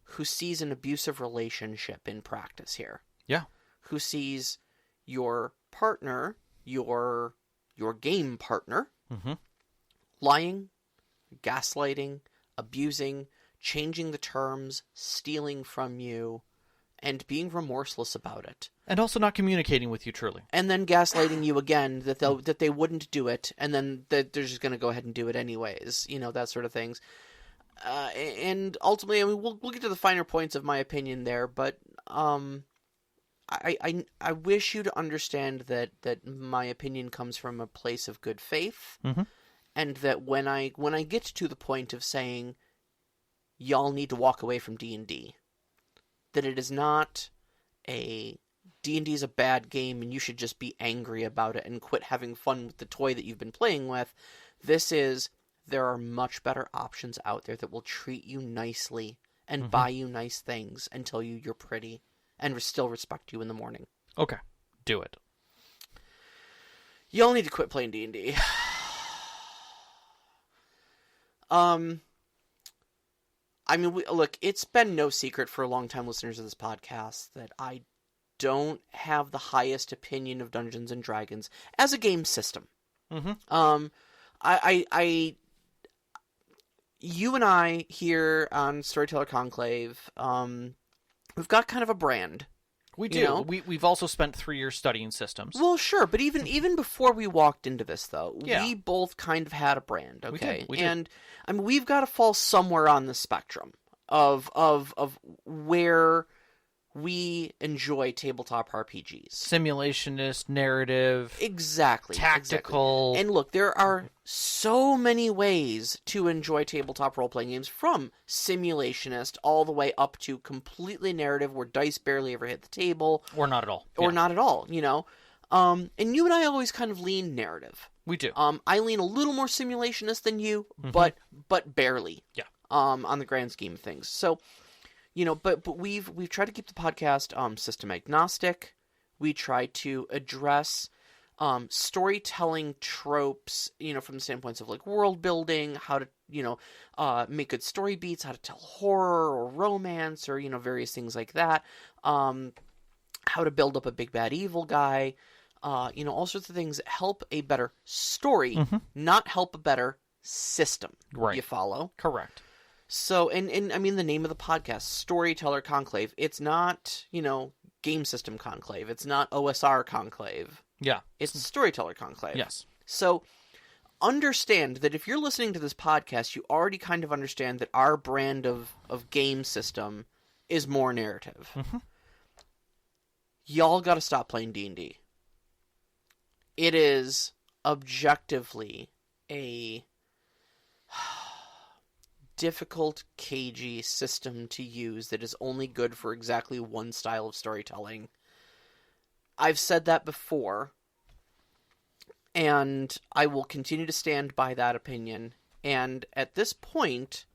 who sees an abusive relationship in practice here. Yeah. Who sees your partner, your game partner, lying, gaslighting, abusing, changing the terms, stealing from you, and being remorseless about it. And also not communicating with you truly. And then gaslighting you again that they wouldn't do it, and then that they're just going to go ahead and do it anyways. That sort of things. And ultimately, I mean, we'll get to the finer points of my opinion there, but I wish you to understand that my opinion comes from a place of good faith, and that when I get to the point of saying y'all need to walk away from D&D, that it is not D&D is a bad game and you should just be angry about it and quit having fun with the toy that you've been playing with. This is, there are much better options out there that will treat you nicely and buy you nice things and tell you you're pretty and still respect you in the morning. Okay. Do it. Y'all need to quit playing D&D. I mean, look, it's been no secret for long-time listeners of this podcast that I don't have the highest opinion of Dungeons and Dragons as a game system. You and I here on Storyteller Conclave, we've got kind of a brand We do. We've also spent 3 years studying systems. Well, sure, but even before we walked into this, though, we both kind of had a brand, okay? We did. And I mean, we've got to fall somewhere on the spectrum of where we enjoy tabletop RPGs. Simulationist, narrative. Exactly. Tactical. Exactly. And look, there are so many ways to enjoy tabletop role-playing games, from simulationist all the way up to completely narrative where dice barely ever hit the table. Or not at all. Or not at all, you know. And you and I always kind of lean narrative. We do. I lean a little more simulationist than you, but barely. Yeah. On the grand scheme of things. So, you know, but we've tried to keep the podcast system agnostic. We try to address storytelling tropes, you know, from the standpoints of like world building, how to, you know, make good story beats, how to tell horror or romance, or, you know, various things like that. How to build up a big bad evil guy, you know, all sorts of things that help a better story, not help a better system. Right. You follow? Correct. So, and I mean, the name of the podcast, Storyteller Conclave, it's not, you know, Game System Conclave. It's not OSR Conclave. Yeah. It's Storyteller Conclave. Yes. So, understand that if you're listening to this podcast, you already kind of understand that our brand of game system is more narrative. Y'all got to stop playing D&D. It is objectively a difficult, cagey system to use that is only good for exactly one style of storytelling. I've said that before, and I will continue to stand by that opinion. And at this point,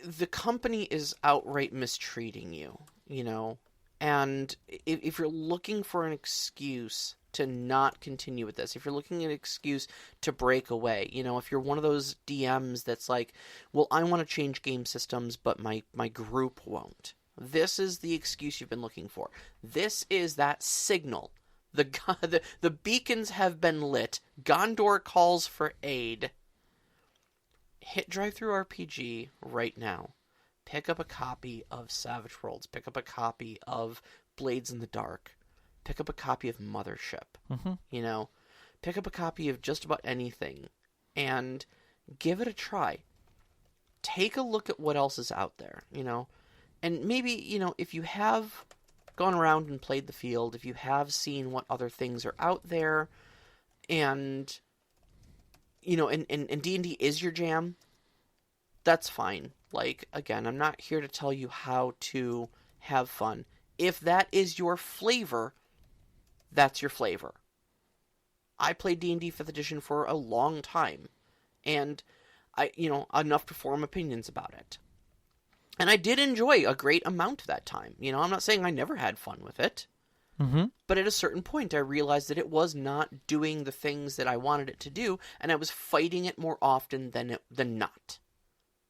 the company is outright mistreating you, you know? And if you're looking for an excuse to not continue with this, if you're looking at an excuse to break away, you know, if you're one of those DMs that's like, well, I want to change game systems, but my group won't. This is the excuse you've been looking for. This is that signal. The beacons have been lit. Gondor calls for aid. Hit DriveThruRPG right now. Pick up a copy of Savage Worlds. Pick up a copy of Blades in the Dark. Pick up a copy of Mothership. You know, pick up a copy of just about anything and give it a try. Take a look at what else is out there, you know, and maybe, you know, if you have gone around and played the field, if you have seen what other things are out there, and, you know, and D&D is your jam, that's fine. Like, again, I'm not here to tell you how to have fun. If that is your flavor, that's your flavor. I played D&D 5th edition for a long time, and I, you know, enough to form opinions about it. And I did enjoy a great amount of that time. You know, I'm not saying I never had fun with it, but at a certain point I realized that it was not doing the things that I wanted it to do, and I was fighting it more often than not.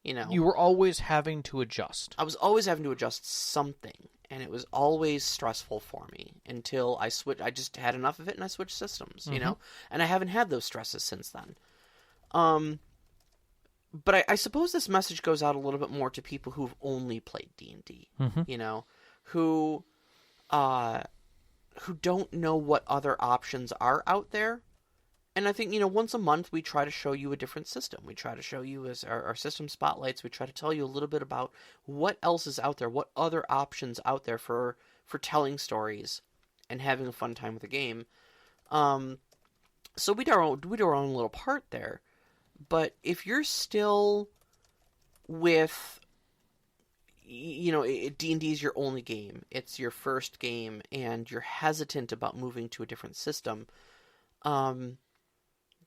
You know, you were always having to adjust. I was always having to adjust something, and it was always stressful for me until I switched. I just had enough of it, and I switched systems. You know, and I haven't had those stresses since then. But I suppose this message goes out a little bit more to people who've only played D&D. You know, who don't know what other options are out there. And I think, you know, once a month we try to show you a different system. We try to show you as our system spotlights. We try to tell you a little bit about what else is out there, what other options out there for telling stories and having a fun time with the game. So we do our own little part there. But if you're still with, you know, D&D is your only game, it's your first game, and you're hesitant about moving to a different system,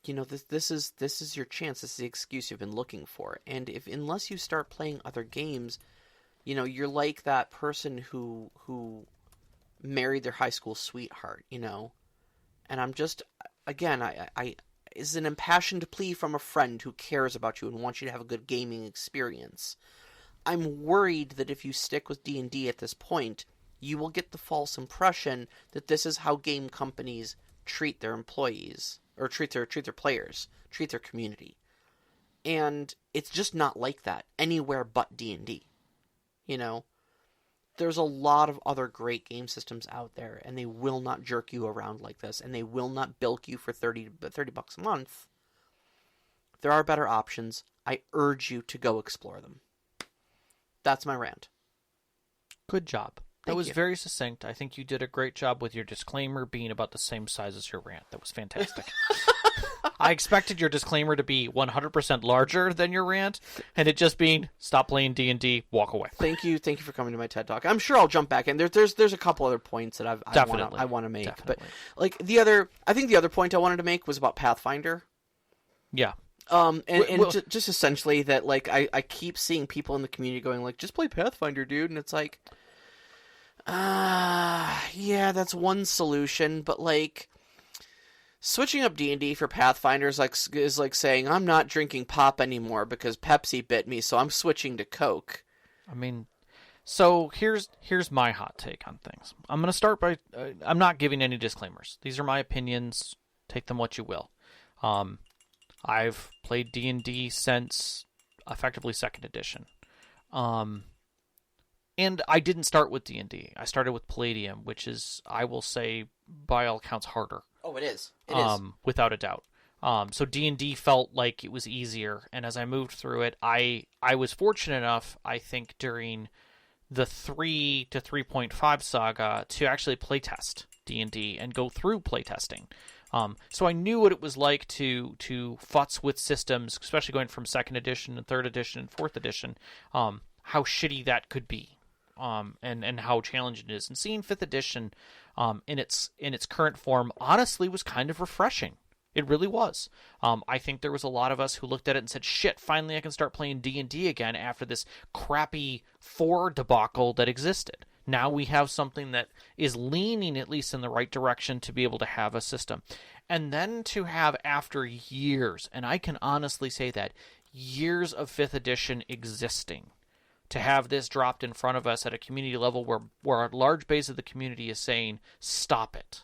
you know, this is your chance. This is the excuse you've been looking for. And unless you start playing other games, you know, you're like that person who married their high school sweetheart, you know. And I'm just, again, I is an impassioned plea from a friend who cares about you and wants you to have a good gaming experience. I'm worried that if you stick with D&D at this point, you will get the false impression that this is how game companies treat their employees, or treat their players, treat their community. And it's just not like that anywhere but D&D. You know? there's a lot of other great game systems out there, and they will not jerk you around like this, and they will not bilk you for $30 a month. There are better options. I urge you to go explore them. That's my rant. Good job. That was very succinct. I think you did a great job with your disclaimer being about the same size as your rant. That was fantastic. I expected your disclaimer to be 100% larger than your rant, and it just being, stop playing D&D, walk away. Thank you for coming to my TED Talk. I'm sure I'll jump back in. There's a couple other points that I want to make. Definitely. But like I think the other point I wanted to make was about Pathfinder. Yeah. Just essentially that, like, I keep seeing people in the community going, like, just play Pathfinder, dude, and it's like, yeah, that's one solution, but, like, switching up D&D for Pathfinder is like saying, I'm not drinking pop anymore because Pepsi bit me, so I'm switching to Coke. I mean, so here's my hot take on things. I'm going to start by, I'm not giving any disclaimers. These are my opinions. Take them what you will. I've played D&D since effectively 2nd edition. And I didn't start with D&D. I started with Palladium, which is, I will say, by all accounts, harder. Oh, it is. It is. Without a doubt. So D&D felt like it was easier, and as I moved through it, I was fortunate enough, I think, during the 3 to 3.5 saga to actually playtest D&D and go through playtesting. So I knew what it was like to futz with systems, especially going from 2nd edition and 3rd edition and 4th edition, how shitty that could be. And how challenging it is. And seeing 5th edition in its current form honestly was kind of refreshing. It really was. I think there was a lot of us who looked at it and said, shit, finally I can start playing D&D again after this crappy 4 debacle that existed. Now we have something that is leaning at least in the right direction to be able to have a system. And then to have, after years, and I can honestly say that, years of 5th edition existing, to have this dropped in front of us at a community level where a large base of the community is saying, stop it,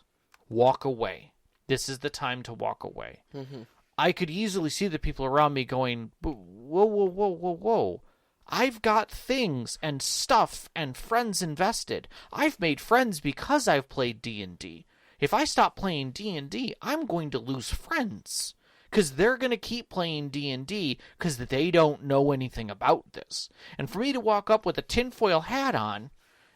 walk away. This is the time to walk away. Mm-hmm. I could easily see the people around me going, whoa. I've got things and stuff and friends invested. I've made friends because I've played D&D. If I stop playing D&D, I'm going to lose friends. Because they're going to keep playing D&D because they don't know anything about this. And for me to walk up with a tinfoil hat on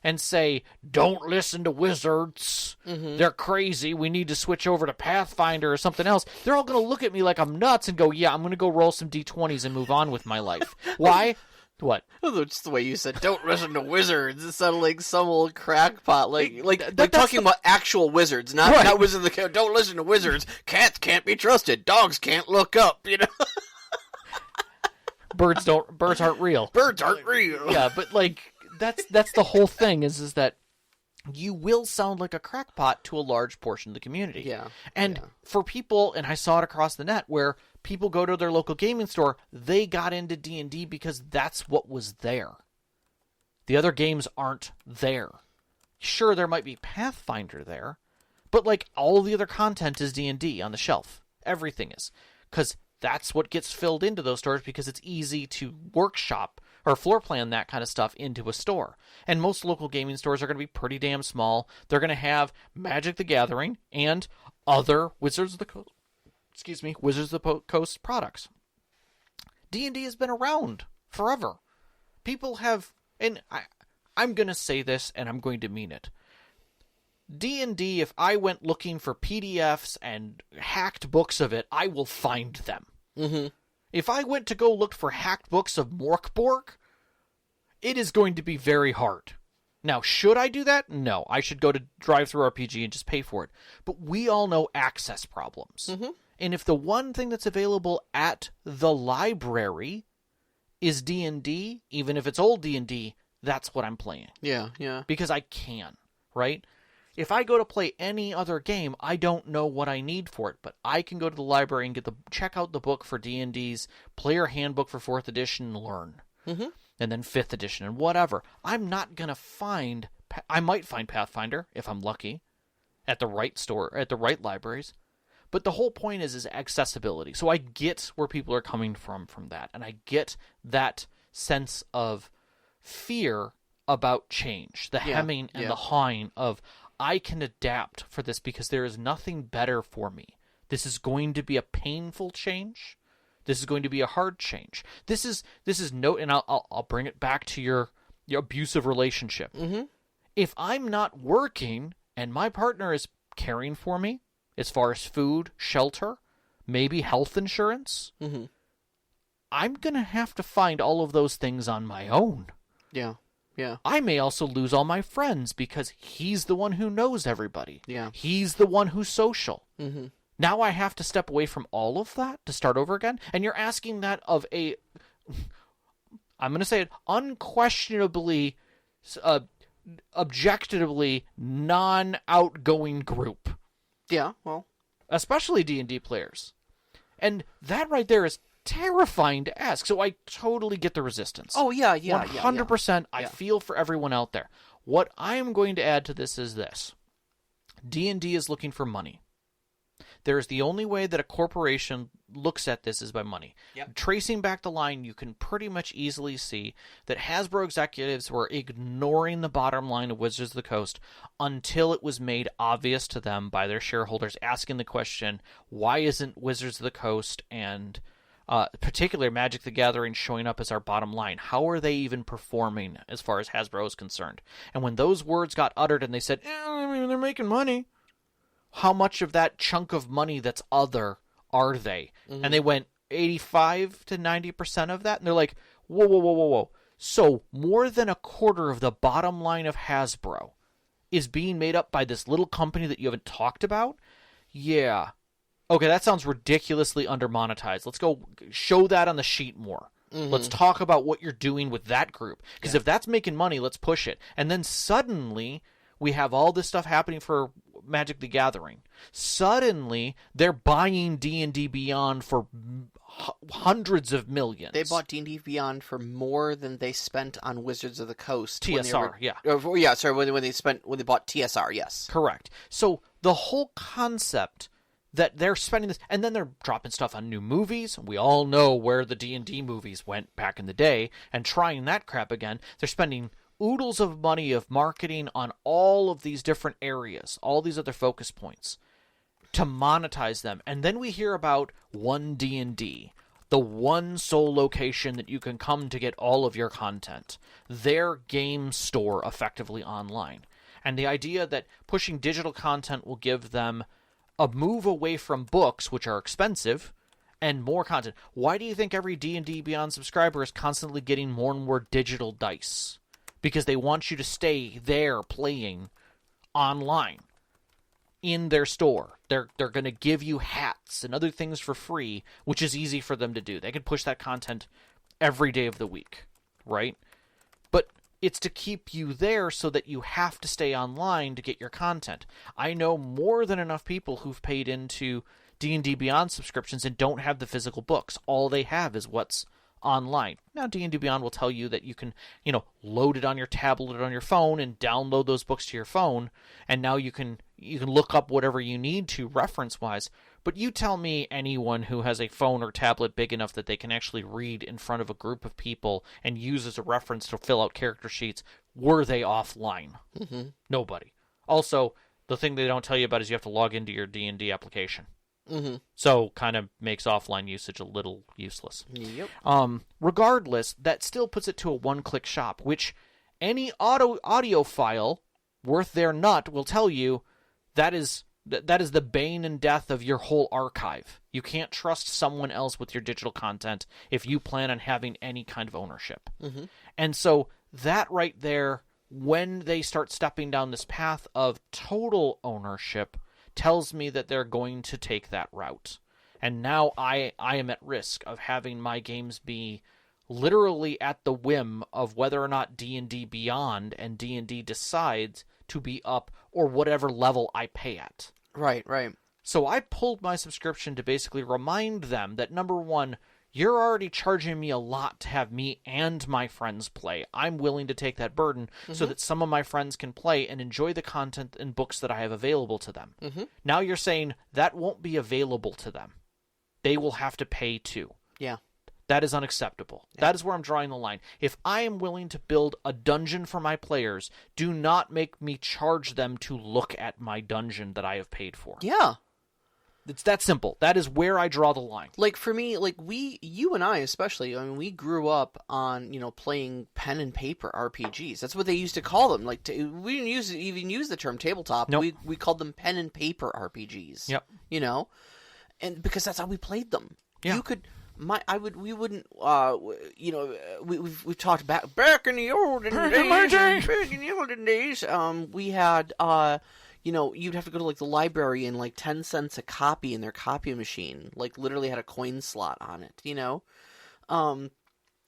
and say, don't listen to wizards, they're crazy, we need to switch over to Pathfinder or something else, they're all going to look at me like I'm nuts and go, yeah, I'm going to go roll some D20s and move on with my life. Why? What? Just the way you said, don't listen to wizards. It sounded like some old crackpot, like talking about actual wizards, not wizards. Don't listen to wizards. Cats can't be trusted. Dogs can't look up. You know. Birds aren't real. Birds aren't real. Yeah, but like that's the whole thing is that you will sound like a crackpot to a large portion of the community. Yeah. And for people, and I saw it across the net, where people go to their local gaming store, they got into D&D because that's what was there. The other games aren't there. Sure, there might be Pathfinder there, but like all the other content is D&D on the shelf. Everything is. Because that's what gets filled into those stores because it's easy to workshop or floor plan that kind of stuff into a store. And most local gaming stores are going to be pretty damn small. They're going to have Magic the Gathering and other Wizards of the Coast products. D&D has been around forever. People have, and I'm going to say this and I'm going to mean it. D&D, if I went looking for PDFs and hacked books of it, I will find them. Mm-hmm. If I went to go look for hacked books of Morkborg, it is going to be very hard. Now, should I do that? No. I should go to DriveThruRPG and just pay for it. But we all know access problems. Mm-hmm. And if the one thing that's available at the library is D&D, even if it's old D&D, that's what I'm playing. Yeah. Because I can, right? If I go to play any other game, I don't know what I need for it, but I can go to the library and check out the book for D&D's player handbook for 4th edition and learn. Mm-hmm. And then 5th edition and whatever. I'm not going to find... I might find Pathfinder, if I'm lucky, at the right store, at the right libraries. But the whole point is accessibility. So I get where people are coming from that. And I get that sense of fear about change, the hemming and the hawing of, I can adapt for this because there is nothing better for me. This is going to be a painful change. This is going to be a hard change. This is no, and I'll bring it back to your abusive relationship. Mm-hmm. If I'm not working and my partner is caring for me, as far as food, shelter, maybe health insurance, mm-hmm. I'm going to have to find all of those things on my own. Yeah. Yeah. I may also lose all my friends because he's the one who knows everybody. Yeah. He's the one who's social. Mm-hmm. Now I have to step away from all of that to start over again? And you're asking that of a, I'm going to say it, unquestionably, objectively non-outgoing group. Yeah, well. Especially D&D players. And that right there is terrifying to ask. So I totally get the resistance. Oh, yeah. 100%. I feel for everyone out there. What I am going to add to this is this. D&D is looking for money. There's the only way that a corporation looks at this is by money. Yep. Tracing back the line, you can pretty much easily see that Hasbro executives were ignoring the bottom line of Wizards of the Coast until it was made obvious to them by their shareholders asking the question, why isn't Wizards of the Coast and particularly Magic the Gathering showing up as our bottom line? How are they even performing as far as Hasbro is concerned? And when those words got uttered and they said, they're making money, how much of that chunk of money that's other are they? Mm-hmm. And they went 85 to 90% of that. And they're like, whoa. So more than a quarter of the bottom line of Hasbro is being made up by this little company that you haven't talked about? Yeah. Okay, that sounds ridiculously undermonetized. Let's go show that on the sheet more. Mm-hmm. Let's talk about what you're doing with that group. Because if that's making money, let's push it. And then suddenly we have all this stuff happening for Magic the Gathering. Suddenly, they're buying D&D Beyond for hundreds of millions. They bought D&D Beyond for more than they spent on Wizards of the Coast. TSR, when they bought TSR, yes. Correct. So the whole concept that they're spending this, and then they're dropping stuff on new movies. We all know where the D&D movies went back in the day, and trying that crap again. They're spending oodles of money of marketing on all of these different areas, all these other focus points, to monetize them. And then we hear about One D&D, the one sole location that you can come to get all of your content, their game store effectively online. And the idea that pushing digital content will give them a move away from books, which are expensive, and more content. Why do you think every D&D Beyond subscriber is constantly getting more and more digital dice? Because they want you to stay there playing online in their store. They're going to give you hats and other things for free, which is easy for them to do. They can push that content every day of the week, right? But it's to keep you there so that you have to stay online to get your content. I know more than enough people who've paid into D&D Beyond subscriptions and don't have the physical books. All they have is what's online. Now, D&D Beyond will tell you that you can, load it on your tablet or on your phone and download those books to your phone, and now you can look up whatever you need to reference-wise. But you tell me anyone who has a phone or tablet big enough that they can actually read in front of a group of people and use as a reference to fill out character sheets, were they offline? Mm-hmm. Nobody. Also, the thing they don't tell you about is you have to log into your D&D application. Mm-hmm. So kind of makes offline usage a little useless. Yep. Regardless, that still puts it to a one-click shop, which any audio file worth their nut will tell you that is the bane and death of your whole archive. You can't trust someone else with your digital content if you plan on having any kind of ownership. Mm-hmm. And so that right there, when they start stepping down this path of total ownership, tells me that they're going to take that route. And now I am at risk of having my games be literally at the whim of whether or not D&D Beyond and D&D decides to be up or whatever level I pay at. Right. So I pulled my subscription to basically remind them that, number one, you're already charging me a lot to have me and my friends play. I'm willing to take that burden so that some of my friends can play and enjoy the content and books that I have available to them. Mm-hmm. Now you're saying that won't be available to them. They will have to pay too. Yeah. That is unacceptable. Yeah. That is where I'm drawing the line. If I am willing to build a dungeon for my players, do not make me charge them to look at my dungeon that I have paid for. Yeah. It's that simple. That is where I draw the line. Like, for me, like, you and I especially, I mean, we grew up on, playing pen and paper RPGs. That's what they used to call them. Like, we didn't even use the term tabletop. Nope. We called them pen and paper RPGs. Yep. And because that's how we played them. Yeah. You could... we've talked back in the olden days. We had, you'd have to go to like the library and like 10 cents a copy in their copy machine, like literally had a coin slot on it, and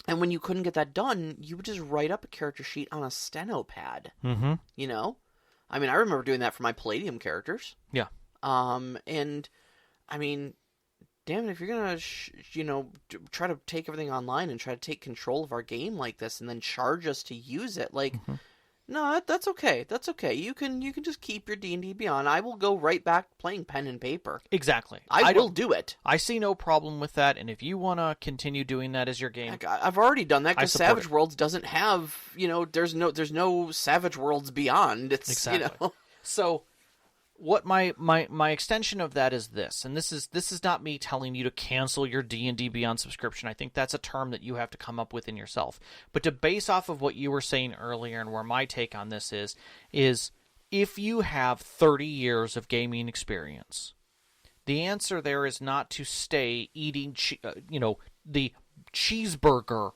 when you couldn't get that done, you would just write up a character sheet on a steno pad. Mm-hmm. I mean, I remember doing that for my Palladium characters. Yeah. And I mean, damn it, if you're gonna, try to take everything online and try to take control of our game like this, and then charge us to use it, like, no, that's okay. That's okay. You can just keep your D&D Beyond. I will go right back playing pen and paper. Exactly. I will do it. I see no problem with that, and if you want to continue doing that as your game, I've already done that because Savage Worlds doesn't have, there's no Savage Worlds Beyond. It's exactly. So. What my extension of that is this, and this is not me telling you to cancel your D&D Beyond subscription. I think that's a term that you have to come up with in yourself. But to base off of what you were saying earlier and where my take on this is if you have 30 years of gaming experience, the answer there is not to stay eating the cheeseburger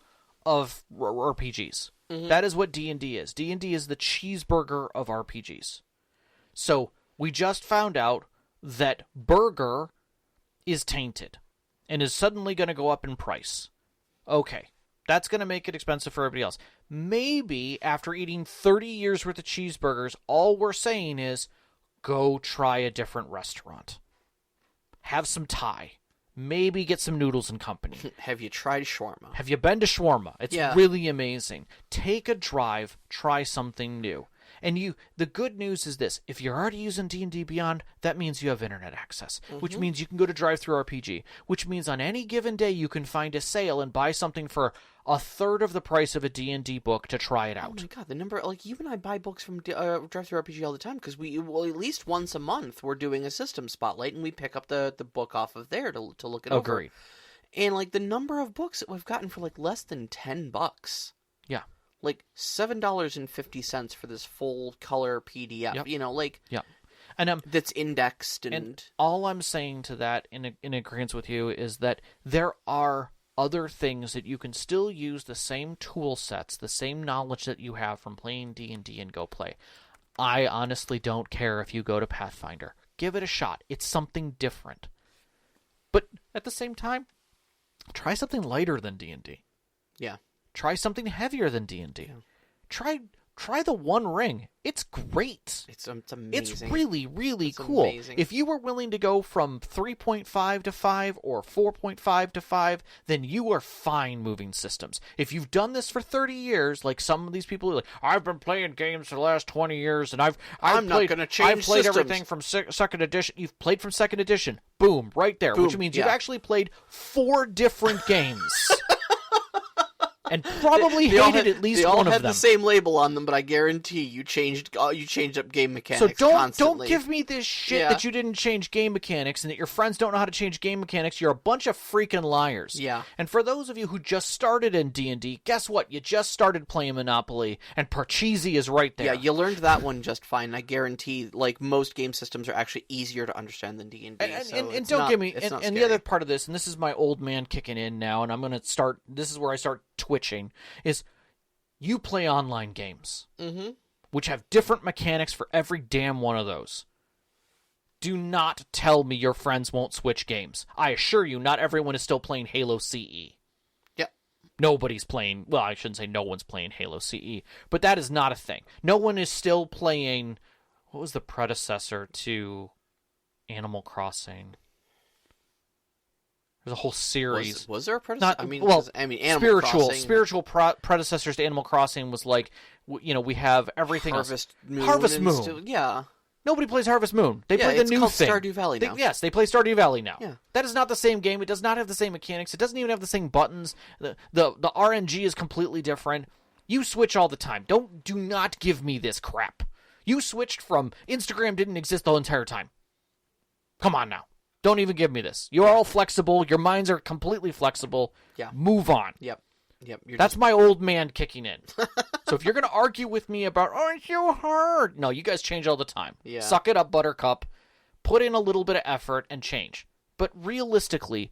of RPGs. Mm-hmm. That is what D&D is. D&D is the cheeseburger of RPGs. So we just found out that burger is tainted and is suddenly going to go up in price. Okay, that's going to make it expensive for everybody else. Maybe after eating 30 years worth of cheeseburgers, all we're saying is go try a different restaurant. Have some Thai. Maybe get some noodles and company. Have you tried shawarma? Have you been to shawarma? It's really amazing. Take a drive. Try something new. And the good news is this: if you're already using D&D Beyond, that means you have internet access, which means you can go to DriveThruRPG, which means on any given day you can find a sale and buy something for a third of the price of a D&D book to try it out. Oh my god, the number, like, you and I buy books from DriveThruRPG all the time because at least once a month we're doing a system spotlight and we pick up the book off of there to look it over. Agreed. And like the number of books that we've gotten for like less than $10. Yeah. Like $7.50 for this full color PDF. Yep. Yeah. And that's indexed and all I'm saying to that in agreement with you is that there are other things that you can still use the same tool sets, the same knowledge that you have from playing D&D and go play. I honestly don't care if you go to Pathfinder. Give it a shot. It's something different. But at the same time, try something lighter than D&D. Yeah. Try something heavier than D&D. Yeah. Try the One Ring. It's great. It's amazing. It's really, really cool. Amazing. If you were willing to go from 3.5 to 5 or 4.5 to 5, then you are fine moving systems. If you've done this for 30 years, like some of these people are like, I've been playing games for the last 20 years, and I've played systems. Everything from second edition. You've played from second edition. Boom, right there. Boom, which means you've actually played 4 different games. And probably hated at least one of them. They all had the same label on them, but I guarantee you changed up game mechanics. So constantly. Don't give me this shit that you didn't change game mechanics and that your friends don't know how to change game mechanics. You're a bunch of freaking liars. Yeah. And for those of you who just started in D&D, guess what? You just started playing Monopoly, and Parcheesi is right there. Yeah, you learned that one just fine. I guarantee, like, most game systems are actually easier to understand than D&D. And don't give me... And the other part of this, and this is my old man kicking in now, and I'm going to start... This is where I start twitching, is you play online games, which have different mechanics for every damn one of those. Do not tell me your friends won't switch games. I assure you, not everyone is still playing Halo CE. Yep. Nobody's playing... Well, I shouldn't say no one's playing Halo CE, but that is not a thing. No one is still playing... What was the predecessor to Animal Crossing? There's a whole series. Was there a predecessor? Animal Crossing. Spiritual predecessors to Animal Crossing was like, we have everything Harvest else. Moon. Yeah. Nobody plays Harvest Moon. They play the new thing. Stardew Valley now. Yes, they play Stardew Valley now. Yeah. That is not the same game. It does not have the same mechanics. It doesn't even have the same buttons. The RNG is completely different. You switch all the time. Do not give me this crap. You switched from Instagram didn't exist the whole entire time. Come on now. Don't even give me this. You're all flexible. Your minds are completely flexible. Yeah. Move on. Yep. That's my old man kicking in. So if you're going to argue with me about, it's so hard. No, you guys change all the time. Yeah. Suck it up, Buttercup. Put in a little bit of effort and change. But realistically,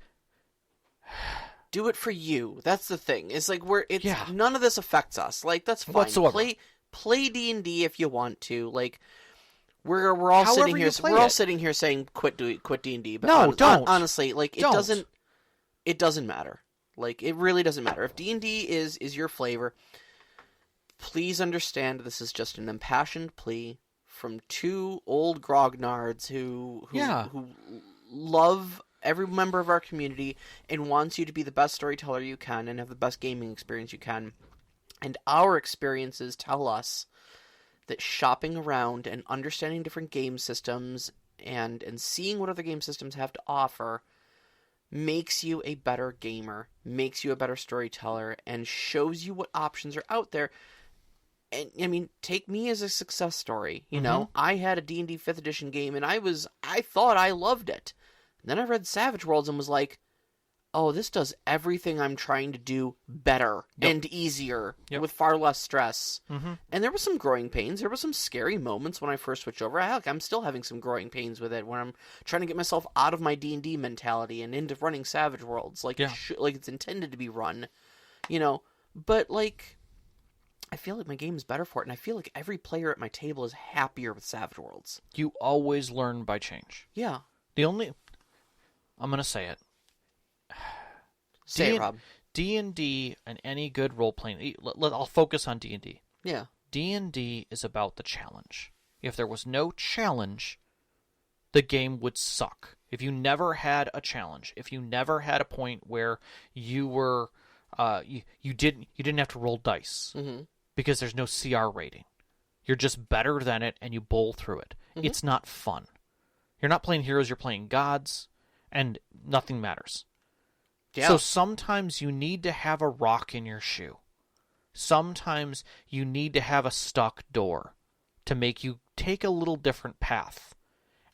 do it for you. That's the thing. It's like none of this affects us. Like, that's fine. Whatsoever. Play D&D if you want to. Like, we're all sitting here. We're all sitting here saying quit D&D. But no, don't. Honestly, like it doesn't matter. Like, it really doesn't matter. If D&D is your flavor, please understand this is just an impassioned plea from two old grognards who love every member of our community and wants you to be the best storyteller you can and have the best gaming experience you can. And our experiences tell us that shopping around and understanding different game systems and seeing what other game systems have to offer makes you a better gamer, makes you a better storyteller, and shows you what options are out there. And, I mean, take me as a success story. You know, I had a D&D 5th edition game, and I thought I loved it. And then I read Savage Worlds and was like, oh, this does everything I'm trying to do better and easier with far less stress. And there were some growing pains. There were some scary moments when I first switched over. Heck, I'm still having some growing pains with it when I'm trying to get myself out of my D&D mentality and into running Savage Worlds like it's intended to be run, you know. But, like, I feel like my game is better for it, and I feel like every player at my table is happier with Savage Worlds. You always learn by change. Yeah. I'm going to say it. Say it, Rob. D&D and any good role-playing... I'll focus on D&D. Yeah. D&D is about the challenge. If there was no challenge, the game would suck. If you never had a challenge, if you never had a point where you were... you didn't have to roll dice because there's no CR rating. You're just better than it, and you bowl through it. It's not fun. You're not playing heroes, you're playing gods, and nothing matters. Yeah. So sometimes you need to have a rock in your shoe. Sometimes you need to have a stuck door to make you take a little different path.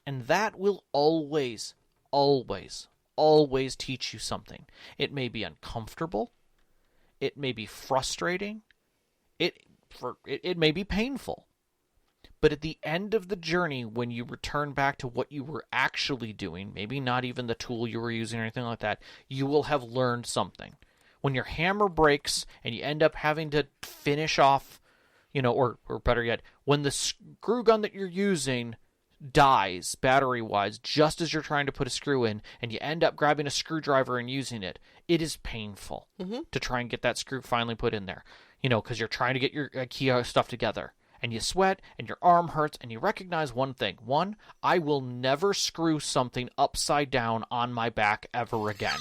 And that will always, always, always teach you something. It may be uncomfortable. It may be frustrating. It may be painful. But at the end of the journey, when you return back to what you were actually doing, maybe not even the tool you were using or anything like that, you will have learned something. When your hammer breaks and you end up having to finish off, you know, or better yet, when the screw gun that you're using dies, battery-wise, just as you're trying to put a screw in, and you end up grabbing a screwdriver and using it, it is painful to try and get that screw finally put in there, you know, because you're trying to get your IKEA stuff together. And you sweat, and your arm hurts, and you recognize one thing. One, I will never screw something upside down on my back ever again.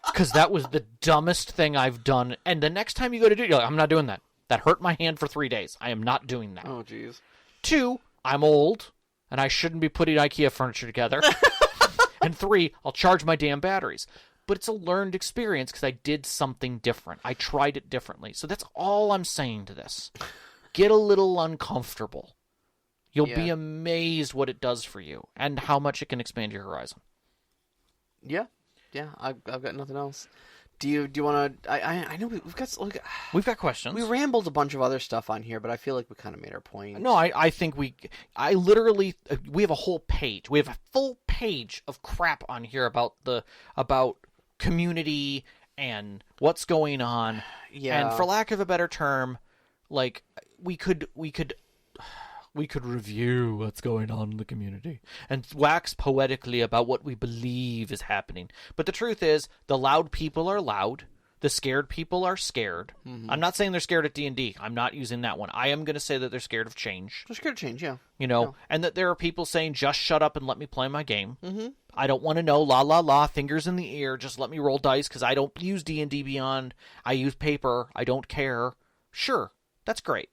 Because that was the dumbest thing I've done. And the next time you go to do it, you're like, I'm not doing that. That hurt my hand for 3 days. I am not doing that. Oh, jeez. 2, I'm old, and I shouldn't be putting IKEA furniture together. And 3, I'll charge my damn batteries. But it's a learned experience because I did something different. I tried it differently. So that's all I'm saying to this. Get a little uncomfortable. You'll be amazed what it does for you and how much it can expand your horizon. Yeah. I've got nothing else. Do you want to? I know we've got questions. We rambled a bunch of other stuff on here, but I feel like we kind of made our point. No, I think we literally we have a whole page. We have a full page of crap on here about community and what's going on. Yeah. And for lack of a better term, like we could review what's going on in the community and wax poetically about what we believe is happening. But the truth is, the loud people are loud. The scared people are scared. I'm not saying they're scared at D&D. I'm not using that one. I am going to say that they're scared of change. They're scared of change, yeah. You know, and that there are people saying, just shut up and let me play my game. I don't want to know, la, la, la, fingers in the ear, just let me roll dice because I don't use D&D Beyond. I use paper. I don't care. Sure, that's great.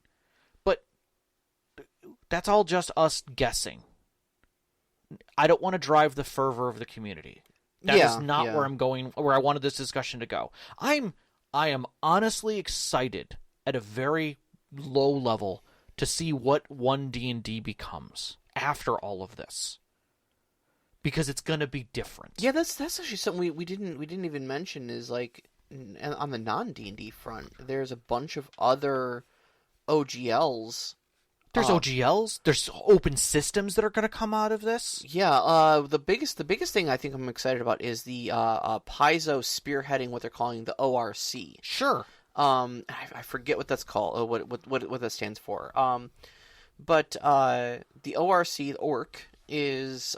But that's all just us guessing. I don't want to drive the fervor of the community. That is not where I'm going, where I wanted this discussion to go. I am honestly excited at a very low level to see what 1D&D becomes after all of this, because it's going to be different. Yeah, that's actually something we didn't even mention is like on the non-D&D front, there's a bunch of other OGLs. There's OGLs. There's open systems that are going to come out of this. Yeah. The biggest thing I think I'm excited about is the Paizo spearheading what they're calling the ORC. Sure. I forget what that's called. What that stands for. But the ORC, the ORC, is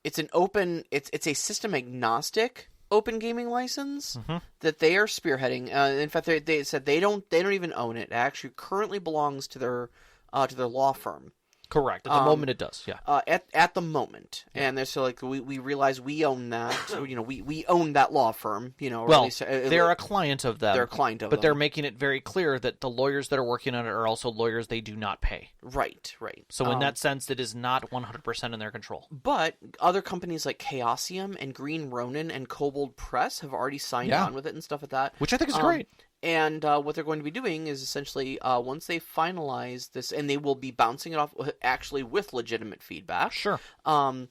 it's an open. It's a system agnostic open gaming license that they are spearheading. In fact, they said they don't even own it. It actually currently belongs to their law firm. Correct. At the moment, it does. Yeah. At the moment, and they're so like we realize we own that. We own that law firm. Well, at least, they're a client of them. They're a client of them, but them. they're making it very clear that the lawyers that are working on it are also lawyers they do not pay. Right. So in that sense, it is not 100% in their control. But other companies like Chaosium and Green Ronin and Kobold Press have already signed on with it and stuff like that, which I think is great. And what they're going to be doing is essentially, once they finalize this, and they will be bouncing it off actually with legitimate feedback. Sure. And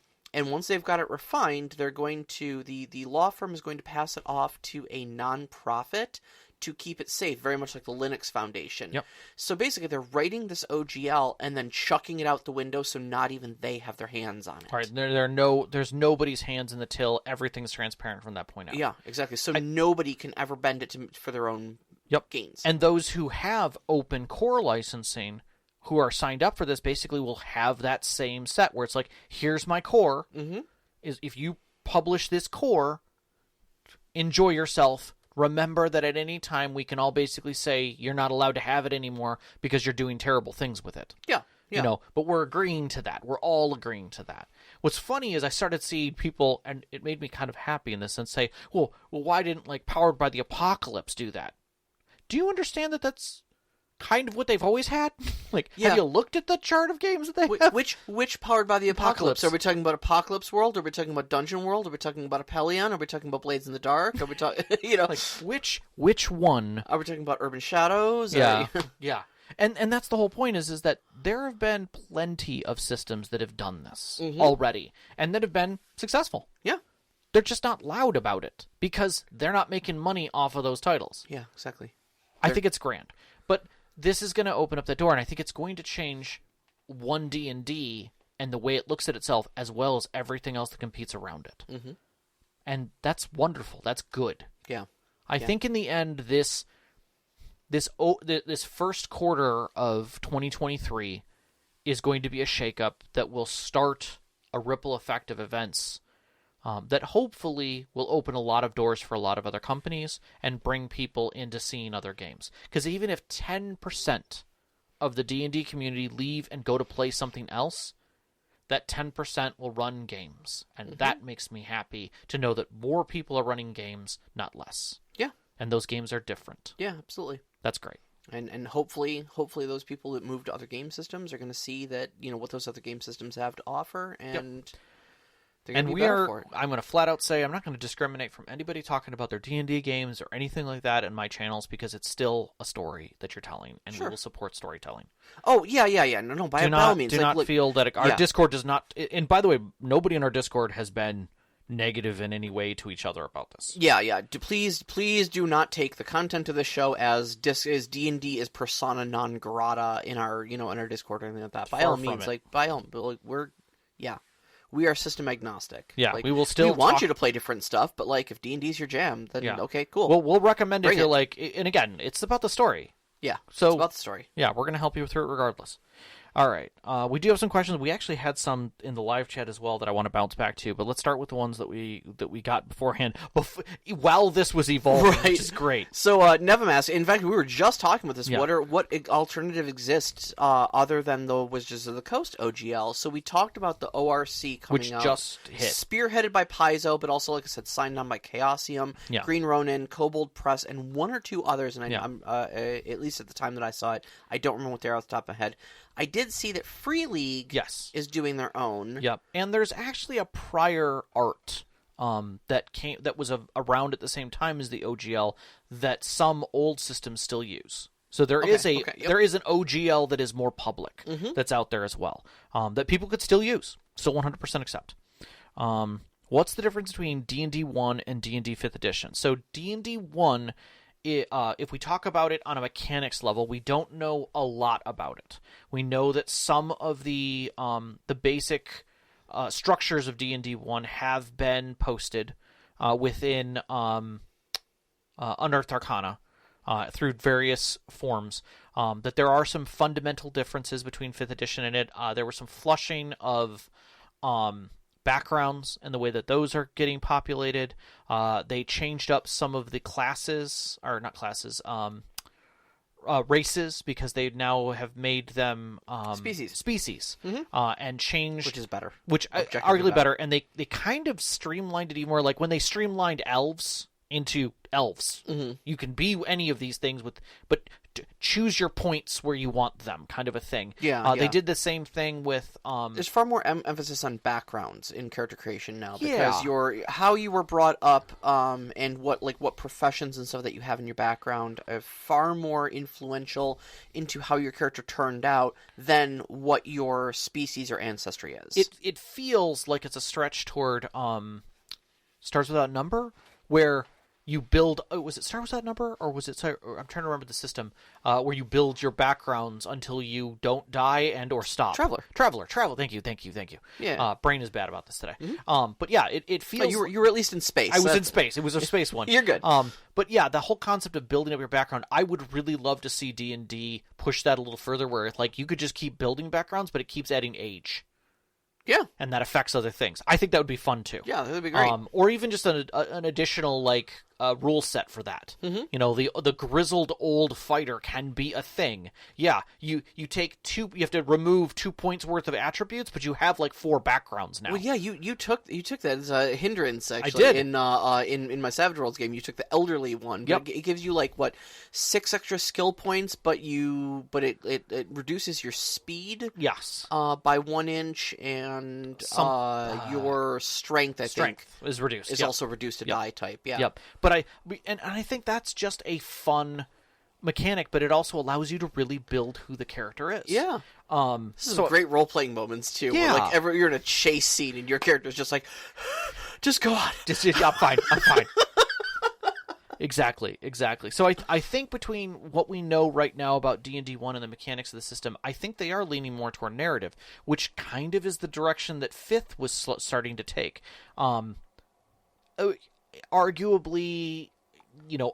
once they've got it refined, they're going to, the law firm is going to pass it off to a nonprofit to keep it safe, very much like the Linux Foundation. Yep. So basically, they're writing this OGL and then chucking it out the window, so not even they have their hands on it. Right. There's nobody's hands in the till. Everything's transparent from that point out. Yeah, exactly. So nobody can ever bend it for their own gains. And those who have open core licensing, who are signed up for this, basically will have that same set where it's like, here's my core. Is if you publish this core, enjoy yourself. Remember that at any time we can all basically say you're not allowed to have it anymore because you're doing terrible things with it. Yeah. But we're agreeing to that. We're all agreeing to that. What's funny is I started seeing people, and it made me kind of happy in this sense, say, well, why didn't Powered by the Apocalypse do that? Do you understand that that's kind of what they've always had? Have you looked at the chart of games that they have? Which Powered by the Apocalypse? Are we talking about Apocalypse World? Are we talking about Dungeon World? Are we talking about Apollyon? Are we talking about Blades in the Dark? Are we talking, which one? Are we talking about Urban Shadows? Yeah, yeah. And that's the whole point is that there have been plenty of systems that have done this already, and that have been successful. Yeah. They're just not loud about it because they're not making money off of those titles. Yeah, exactly. I think it's grand. But this is going to open up the door, and I think it's going to change 1D&D and the way it looks at itself, as well as everything else that competes around it. And that's wonderful. That's good. Yeah. I think in the end, this first quarter of 2023 is going to be a shakeup that will start a ripple effect of events that hopefully will open a lot of doors for a lot of other companies and bring people into seeing other games. Because even if 10% of the D&D community leave and go to play something else, that 10% will run games. And that makes me happy to know that more people are running games, not less. Yeah. And those games are different. Yeah, absolutely. That's great. And hopefully those people that move to other game systems are going to see that, what those other game systems have to offer, and they're going to be better for it. I'm going to flat out say I'm not going to discriminate from anybody talking about their D&D games or anything like that in my channels, because it's still a story that you're telling, and we will support storytelling. Oh, yeah. No, by all means. Do not feel that our Discord does not... And by the way, nobody in our Discord has been negative in any way to each other about this. Yeah. Please do not take the content of the show as D&D is persona non grata in our in our Discord or anything like that. By all means, we are system agnostic. Yeah, we will still. We want you to play different stuff, but if D&D's your jam, then okay, cool. Well, we'll recommend if you're and again, it's about the story. Yeah, so it's about the story. Yeah, we're gonna help you through it regardless. All right. We do have some questions. We actually had some in the live chat as well that I want to bounce back to, but let's start with the ones that we got beforehand while this was evolving, which is great. So Nevim asked, in fact, we were just talking about this. Yeah. What alternative exists other than the Wizards of the Coast OGL? So we talked about the ORC coming out. Which just hit. Spearheaded by Paizo, but also, like I said, signed on by Chaosium, Green Ronin, Kobold Press, and one or two others. And I'm at least at the time that I saw it, I don't remember what they're off the top of my head. I did see that Free League is doing their own. Yep. And there's actually a prior art that was around at the same time as the OGL that some old systems still use. So there is an OGL that is more public that's out there as well, that people could still use, still 100% accept. What's the difference between D&D 1 and D&D 5th edition? So D&D 1, if we talk about it on a mechanics level, we don't know a lot about it. We know that some of the basic structures of D&D 1 have been posted within Unearthed Arcana through various forms. That there are some fundamental differences between 5th edition and it. There was some flushing of backgrounds and the way that those are getting populated. They changed up some of the classes, or not classes, races, because they now have made them species and changed, which is better, which arguably better. And they kind of streamlined it even more. Like when they streamlined elves into elves, you can be any of these things but choose your points where you want them, kind of a thing. They did the same thing with there's far more emphasis on backgrounds in character creation now, because how you were brought up and what professions and stuff that you have in your background are far more influential into how your character turned out than what your species or ancestry is. It feels like it's a stretch toward Stars Without Number, where you build. Was it Stars Without Number, or was it? I'm trying to remember the system where you build your backgrounds until you don't die and or stop. Traveler. Thank you. Yeah. Brain is bad about this today. But yeah, it feels. You were at least in space. I was in space. It was a space one. You're good. But yeah, the whole concept of building up your background, I would really love to see D&D push that a little further, where like you could just keep building backgrounds, but it keeps adding age. Yeah. And that affects other things. I think that would be fun too. Yeah, that would be great. Or even just an additional rule set for that. You know, the grizzled old fighter can be a thing. Yeah, you take you have to remove 2 points worth of attributes, but you have 4 backgrounds now. Well, yeah, you took that as a hindrance actually. I did. In my Savage Worlds game, you took the elderly one. Yep. It gives you 6 extra skill points, but it reduces your speed. Yes. By 1 inch, and your strength. I think is reduced. Is also reduced to die type. Yeah. Yep. But I think that's just a fun mechanic, but it also allows you to really build who the character is. Yeah. This is great role-playing moments, too. Yeah. Where, you're in a chase scene, and your character's just just go on. I'm fine. Exactly. So I think between what we know right now about D&D 1 and the mechanics of the system, I think they are leaning more toward narrative, which kind of is the direction that 5th was starting to take. Arguably,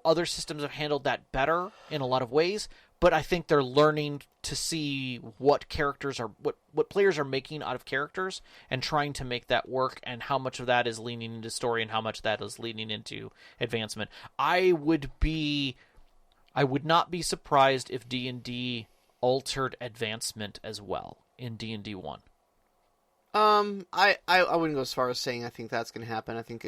other systems have handled that better in a lot of ways, but I think they're learning to see what players are making out of characters and trying to make that work, and how much of that is leaning into story and how much of that is leaning into advancement. I would not be surprised if D&D altered advancement as well in D&D 1. I wouldn't go as far as saying I think that's going to happen. I think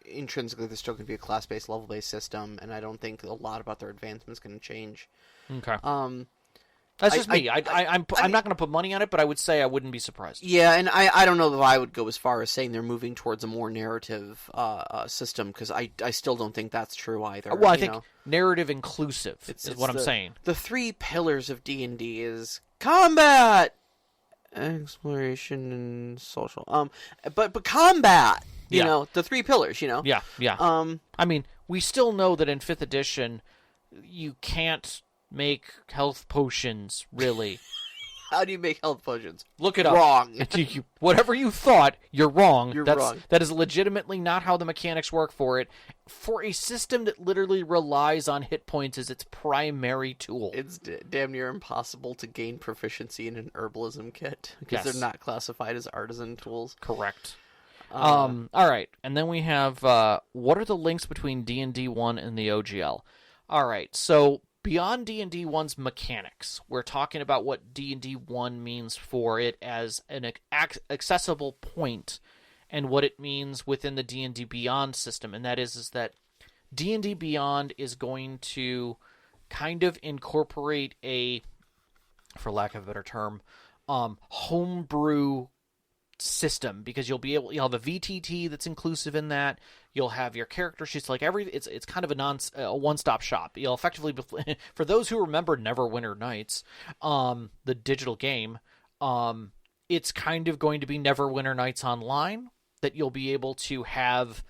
intrinsically there's still going to be a class-based, level-based system, and I don't think a lot about their advancement is going to change. Okay. That's just me. I'm not going to put money on it, but I would say I wouldn't be surprised. Yeah, and I don't know that I would go as far as saying they're moving towards a more narrative system, because I still don't think that's true either. Well, I think narrative inclusive is what I'm saying. The 3 pillars of D&D is combat, exploration, and social. But combat. The 3 pillars, Yeah. I mean, we still know that in 5th edition, you can't make health potions, really. How do you make health potions? Look it up. Wrong. Whatever you thought, you're wrong. Wrong. That is legitimately not how the mechanics work for it. For a system that literally relies on hit points as its primary tool. It's damn near impossible to gain proficiency in an herbalism kit, because they're not classified as artisan tools. Correct. All right, and then we have what are the links between D&D 1 and the OGL? All right, so beyond D&D 1's mechanics, we're talking about what D&D 1 means for it as an accessible point, and what it means within the D&D Beyond system, and that is that D&D Beyond is going to kind of incorporate a for lack of a better term, homebrew system, because you'll have a VTT that's inclusive in that. You'll have your character sheets, like it's kind of a one-stop shop. You'll effectively, for those who remember Neverwinter Nights, the digital game, it's kind of going to be Neverwinter Nights Online that you'll be able to have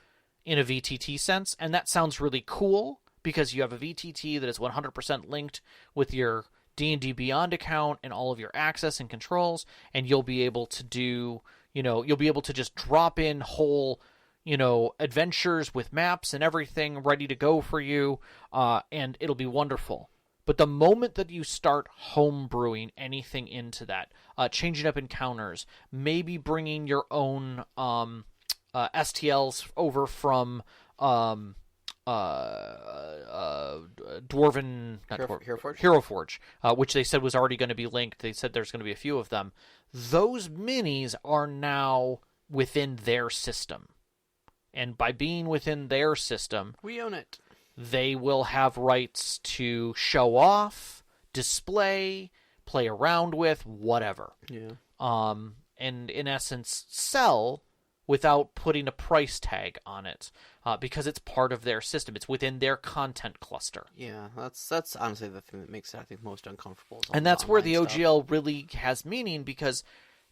in a VTT sense, and that sounds really cool because you have a VTT that is 100% linked with your D&D Beyond account and all of your access and controls, and you'll be able to do, you'll be able to just drop in whole, adventures with maps and everything ready to go for you, and it'll be wonderful. But the moment that you start homebrewing anything into that, changing up encounters, maybe bringing your own STLs over from Hero Forge, which they said was already going to be linked. They said there's going to be a few of them. Those minis are now within their system. And by being within their system, we own it. They will have rights to show off, display, play around with, whatever. Yeah. And in essence, sell without putting a price tag on it, because it's part of their system. It's within their content cluster. Yeah, that's honestly the thing that makes it, I think, most uncomfortable. And that's where the OGL really has meaning, because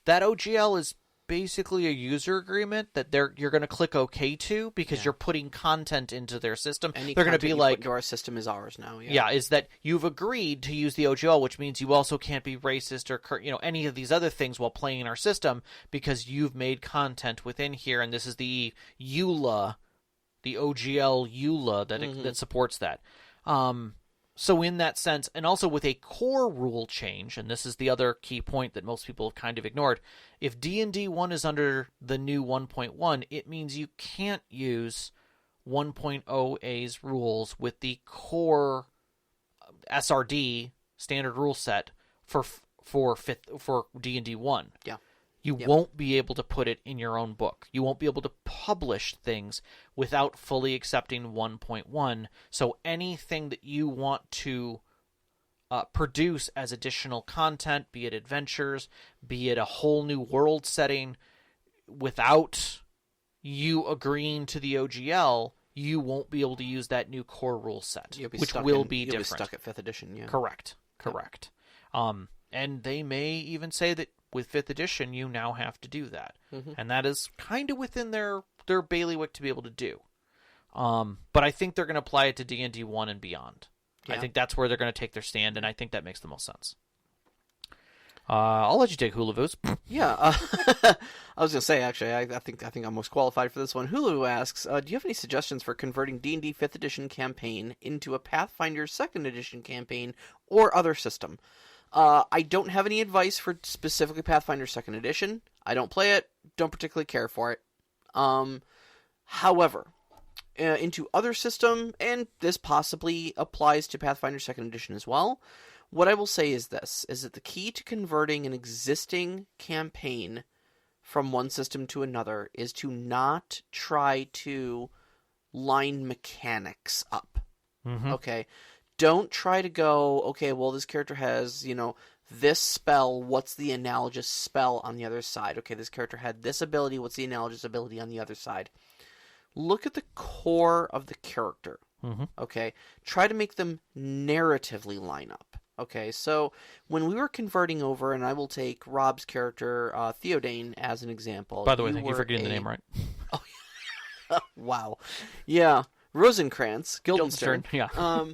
that OGL is basically a user agreement that you're going to click OK to, because you're putting content into their system. Any they're going to be like, our system is ours now. Yeah, is that you've agreed to use the OGL, which means you also can't be racist or any of these other things while playing in our system, because you've made content within here, and this is the EULA, the OGL EULA that supports that. So in that sense, and also with a core rule change, and this is the other key point that most people have kind of ignored, if D&D 1 is under the new 1.1, it means you can't use 1.0a's rules with the core SRD, standard rule set, for D&D 1. Yeah. You won't be able to put it in your own book. You won't be able to publish things without fully accepting 1.1. So anything that you want to produce as additional content, be it adventures, be it a whole new world setting, without you agreeing to the OGL, you won't be able to use that new core rule set, which will be different. You'll be stuck at 5th edition, yeah. Correct. And they may even say that with 5th edition, you now have to do that. Mm-hmm. And that is kind of within their bailiwick to be able to do. But I think they're going to apply it to D&D 1 and beyond. Yeah. I think that's where they're going to take their stand, and I think that makes the most sense. I'll let you take Hulavu's. Yeah. I was going to say, actually, I think I'm most qualified for this one. Hulu asks, do you have any suggestions for converting D&D 5th edition campaign into a Pathfinder 2nd edition campaign or other system? I don't have any advice for specifically Pathfinder 2nd edition. I don't play it, don't particularly care for it. However, into other system, and this possibly applies to Pathfinder 2nd edition as well, what I will say is this, is that the key to converting an existing campaign from one system to another is to not try to line mechanics up. Mm-hmm. Okay? Don't try to go, okay, well, this character has, this spell, what's the analogous spell on the other side? Okay, this character had this ability, what's the analogous ability on the other side? Look at the core of the character, okay? Try to make them narratively line up, okay? So when we were converting over, and I will take Rob's character, Theodane, as an example. By the way, thank you for getting the name right. Oh, wow. Yeah, Rosencrantz, Guildenstern. Yeah.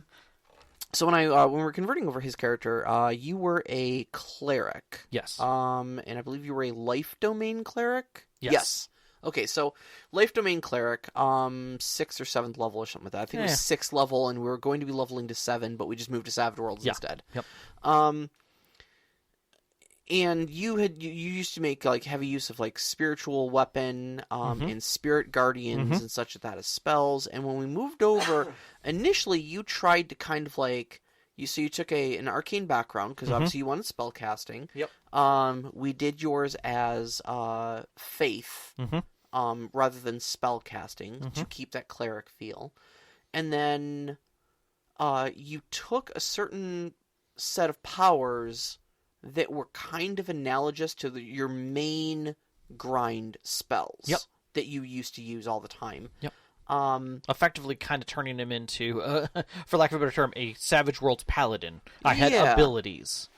So when we were converting over his character, you were a cleric. Yes. And I believe you were a life domain cleric? Yes. Okay, so life domain cleric, 6th or 7th level or something like that. I think it was 6th level, and we were going to be leveling to 7, but we just moved to Savage Worlds instead. Yep. And you used to make heavy use of spiritual weapon and spirit guardians and such that as spells. And when we moved over, initially you tried to kind of you took an arcane background because obviously you wanted spell casting. Yep. We did yours as faith rather than spell casting to keep that cleric feel. And then you took a certain set of powers that were kind of analogous to your main grind spells that you used to use all the time. Yep. Effectively kind of turning him into, for lack of a better term, a Savage Worlds paladin. I had abilities.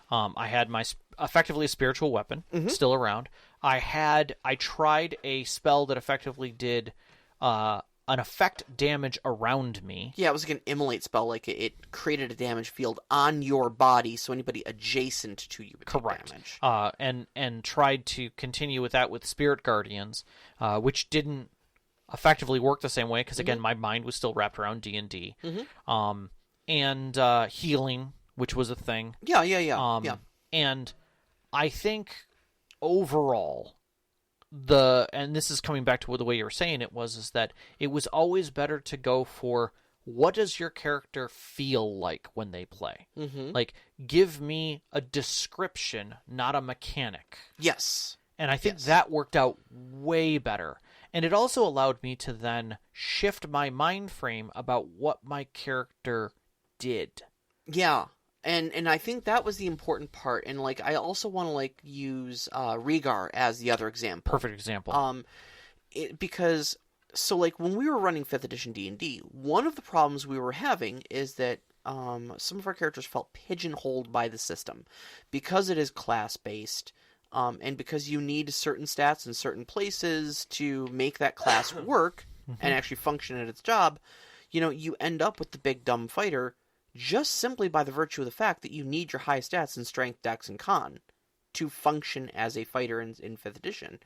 I had my effectively a spiritual weapon still around. I tried a spell that effectively did an effect damage around me. Yeah, it was like an immolate spell. Like it created a damage field on your body, so anybody adjacent to you would take damage. And tried to continue with that with Spirit Guardians, which didn't effectively work the same way because again, my mind was still wrapped around D&D. And healing, which was a thing. Yeah. And I think overall, and this is coming back to the way you were saying it is that it was always better to go for what does your character feel like when they play? Like, give me a description, not a mechanic. Yes. And I think that worked out way better. And it also allowed me to then shift my mind frame about what my character did. Yeah. And I think that was the important part. And, like, I also want to, like, use Rhaegar as the other example. Perfect example. Because, so, like, when we were running 5th edition D&D, one of the problems we were having is that some of our characters felt pigeonholed by the system. Because it is class-based, and because you need certain stats in certain places to make that class work and actually function at its job, you end up with the big dumb fighter just simply by the virtue of the fact that you need your high stats in strength, dex, and con to function as a fighter in 5th edition.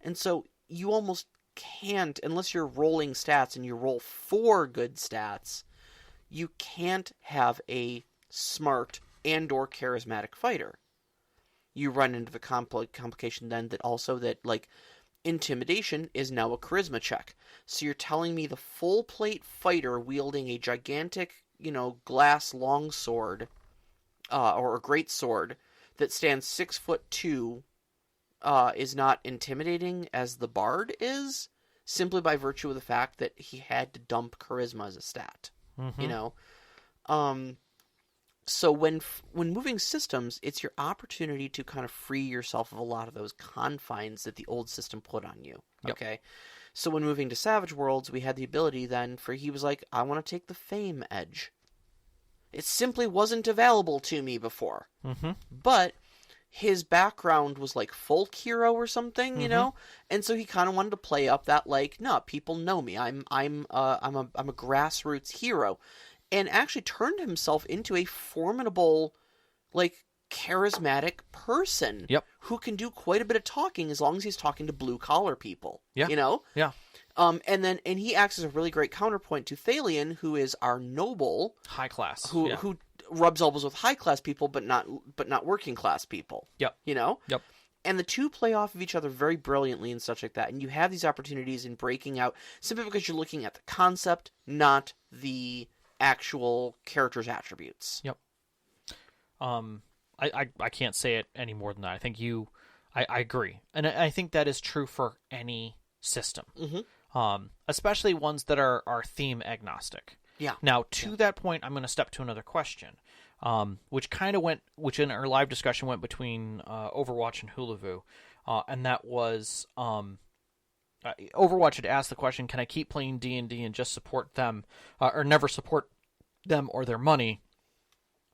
And so you almost can't, unless you're rolling stats and you roll 4 good stats, you can't have a smart and or charismatic fighter. You run into the complication then that like, intimidation is now a charisma check. So you're telling me the full plate fighter wielding a gigantic glass longsword, or a great sword that stands 6'2", is not intimidating as the bard is, simply by virtue of the fact that he had to dump charisma as a stat. So when moving systems, it's your opportunity to kind of free yourself of a lot of those confines that the old system put on you. Okay. So when moving to Savage Worlds, we had the ability then he was like, I want to take the fame edge. It simply wasn't available to me before. But his background was like folk hero or something, and so he kind of wanted to play up that like, no, people know me. I'm a grassroots hero, and actually turned himself into a formidable, like, charismatic person who can do quite a bit of talking as long as he's talking to blue-collar people, and he acts as a really great counterpoint to Thalion, who is our noble... High class. Who rubs elbows with high-class people, but not working-class people. And the two play off of each other very brilliantly and such like that, and you have these opportunities in breaking out simply because you're looking at the concept, not the actual character's attributes. I can't say it any more than that. I think I agree. And I think that is true for any system. Especially ones that are theme agnostic. Now, to that point, I'm going to step to another question, which in our live discussion went between Overwatch and Hulavu, and that was Overwatch had asked the question, can I keep playing D&D and just support them, or never support them or their money,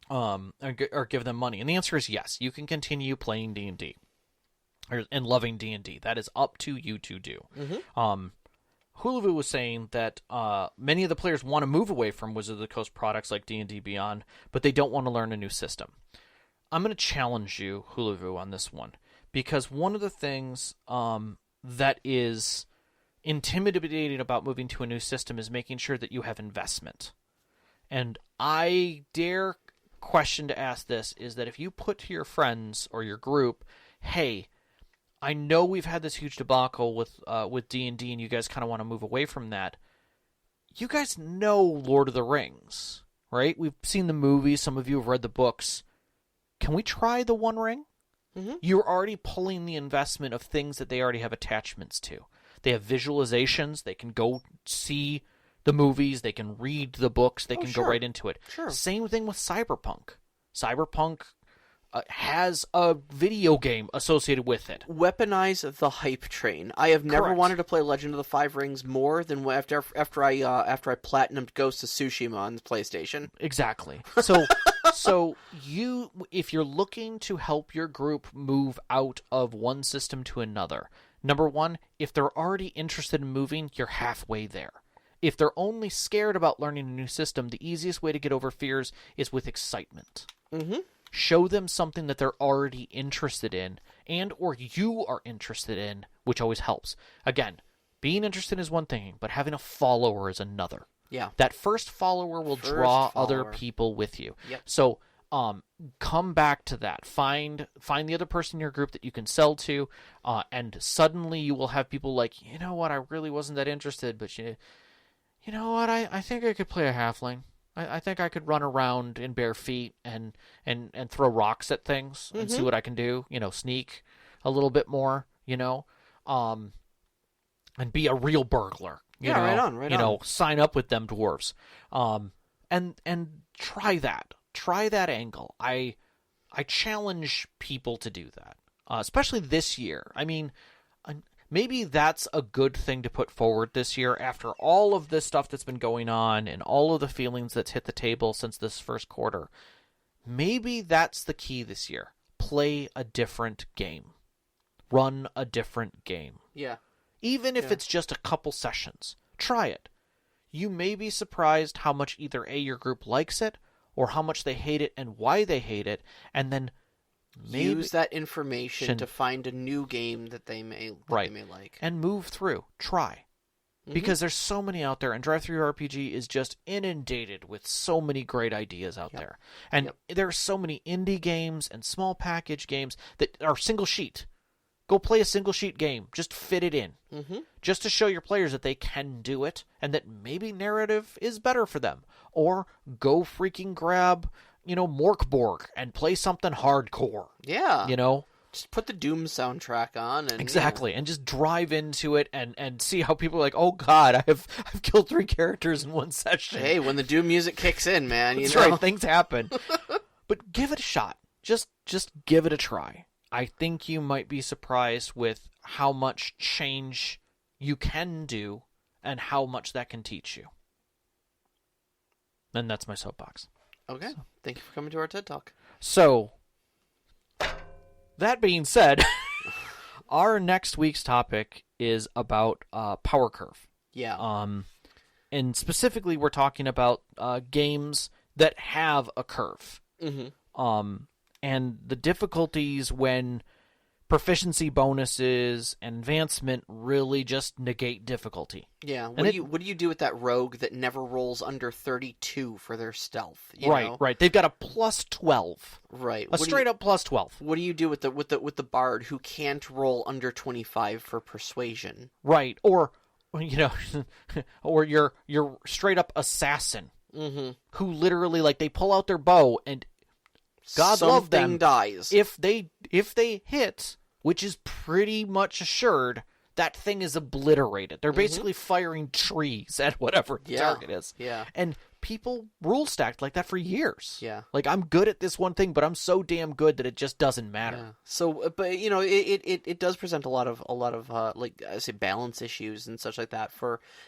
or give them money? And the answer is yes. You can continue playing D&D and loving D&D. That is up to you to do. Hulavu was saying that many of the players want to move away from Wizards of the Coast products like D&D Beyond, but they don't want to learn a new system. I'm going to challenge you, Hulavu, on this one, because one of the things that is intimidating about moving to a new system is making sure that you have investment. And I dare question to ask this is that if you put to your friends or your group, hey, I know we've had this huge debacle with D&D and you guys kind of want to move away from that. You guys know Lord of the Rings, right? We've seen the movies. Some of you have read the books. Can we try the One Ring? You're already pulling the investment of things that they already have attachments to. They have visualizations. They can go see the movies. They can read the books. They can go right into it. Same thing with Cyberpunk. Cyberpunk has a video game associated with it. Weaponize the hype train. I have never wanted to play Legend of the Five Rings more than after I platinumed Ghost of Tsushima on the PlayStation. Exactly. So if you're looking to help your group move out of one system to another, number one, if they're already interested in moving, you're halfway there. If they're only scared about learning a new system, the easiest way to get over fears is with excitement. Mm-hmm. Show them something that they're already interested in and or you are interested in, which always helps. Again, being interested is one thing, but having a follower is another. Yeah. That first follower will draw other people with you. Yep. So come back to that. Find the other person in your group that you can sell to, and suddenly you will have people like, you know what, I really wasn't that interested, but you know what, I think I could play a halfling. I think I could run around in bare feet and throw rocks at things and see what I can do. Sneak a little bit more, and be a real burglar. Right on. Sign up with them dwarves. And try that. Try that angle. I challenge people to do that, especially this year. I mean, maybe that's a good thing to put forward this year after all of this stuff that's been going on and all of the feelings that's hit the table since this first quarter. Maybe that's the key this year. Play a different game. Run a different game. Yeah. Even if it's just a couple sessions. Try it. You may be surprised how much either A, your group likes it, or how much they hate it and why they hate it, and then use that information to find a new game that they may like. And move through. Try. Because there's so many out there, and Drive-Thru RPG is just inundated with so many great ideas out there. And there are so many indie games and small package games that are single sheet. Go play a single sheet game. Just fit it in. Just to show your players that they can do it and that maybe narrative is better for them. Or go freaking grab, Morkborg and play something hardcore. Yeah. Just put the Doom soundtrack on. And exactly. And just drive into it and see how people are like, oh God, I've killed 3 characters in one session. Hey, when the Doom music kicks in, man, That's right. Things happen. But give it a shot. Just give it a try. I think you might be surprised with how much change you can do and how much that can teach you. And that's my soapbox. Okay. So. Thank you for coming to our TED Talk. So, that being said, our next week's topic is about power curve. Yeah. And specifically, we're talking about games that have a curve. And the difficulties when proficiency bonuses and advancement really just negate difficulty. Yeah. What do you do with that rogue that never rolls under 32 for their stealth? Right. They've got a plus 12. Right. A straight up plus 12. What do you do with the bard who can't roll under 25 for persuasion? Right. Or or your straight up assassin who literally they pull out their bow and God love them. Dies. If they hit, which is pretty much assured, that thing is obliterated. They're basically firing trees at whatever the target is. Yeah. And people rule stacked like that for years. Yeah. I'm good at this one thing, but I'm so damn good that it just doesn't matter. Yeah. So, but it does present a lot of I say balance issues and such like that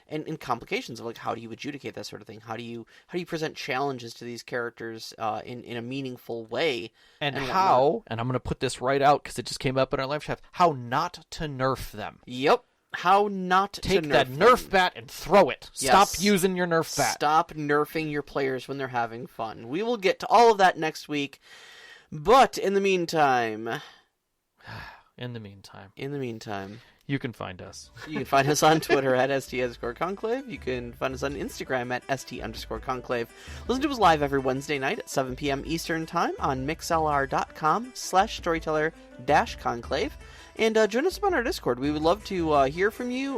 and complications of how do you adjudicate that sort of thing? How do you present challenges to these characters in a meaningful way? And how? And I'm going to put this right out because it just came up in our live chat. How not to nerf them? Yep. How not to take that Nerf bat and throw it. Yes. Stop using your Nerf bat. Stop nerfing your players when they're having fun. We will get to all of that next week. But in the meantime... In the meantime... You can find us. You can find us on Twitter at @ST_Conclave. You can find us on Instagram at @ST_Conclave. Listen to us live every Wednesday night at 7 p.m. Eastern Time on mixlr.com/storyteller-conclave. And join us on our Discord. We would love to hear from you,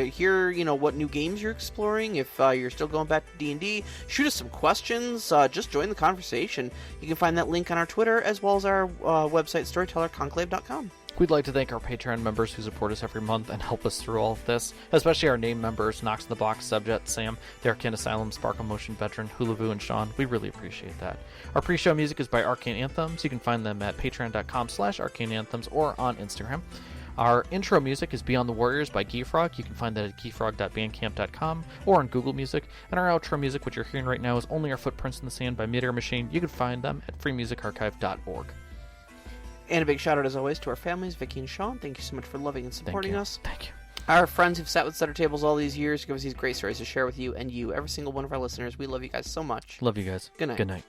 hear what new games you're exploring. If you're still going back to D&D, shoot us some questions. Just join the conversation. You can find that link on our Twitter as well as our website, storytellerconclave.com. We'd like to thank our Patreon members who support us every month and help us through all of this, especially our name members, Knox in the Box, Subjet, Sam, the Arcane Asylum, Sparkle Motion Veteran, Hulavu, and Sean. We really appreciate that. Our pre-show music is by Arcane Anthems. You can find them at patreon.com/arcaneanthems or on Instagram. Our intro music is Beyond the Warriors by Geefrog. You can find that at geefrog.bandcamp.com or on Google Music. And our outro music, which you're hearing right now, is Only Our Footprints in the Sand by Midair Machine. You can find them at freemusicarchive.org. And a big shout out, as always, to our families, Vicky and Sean. Thank you so much for loving and supporting us. Thank you. Our friends who've sat with Center Tables all these years, give us these great stories to share with you and you, every single one of our listeners. We love you guys so much. Love you guys. Good night. Good night.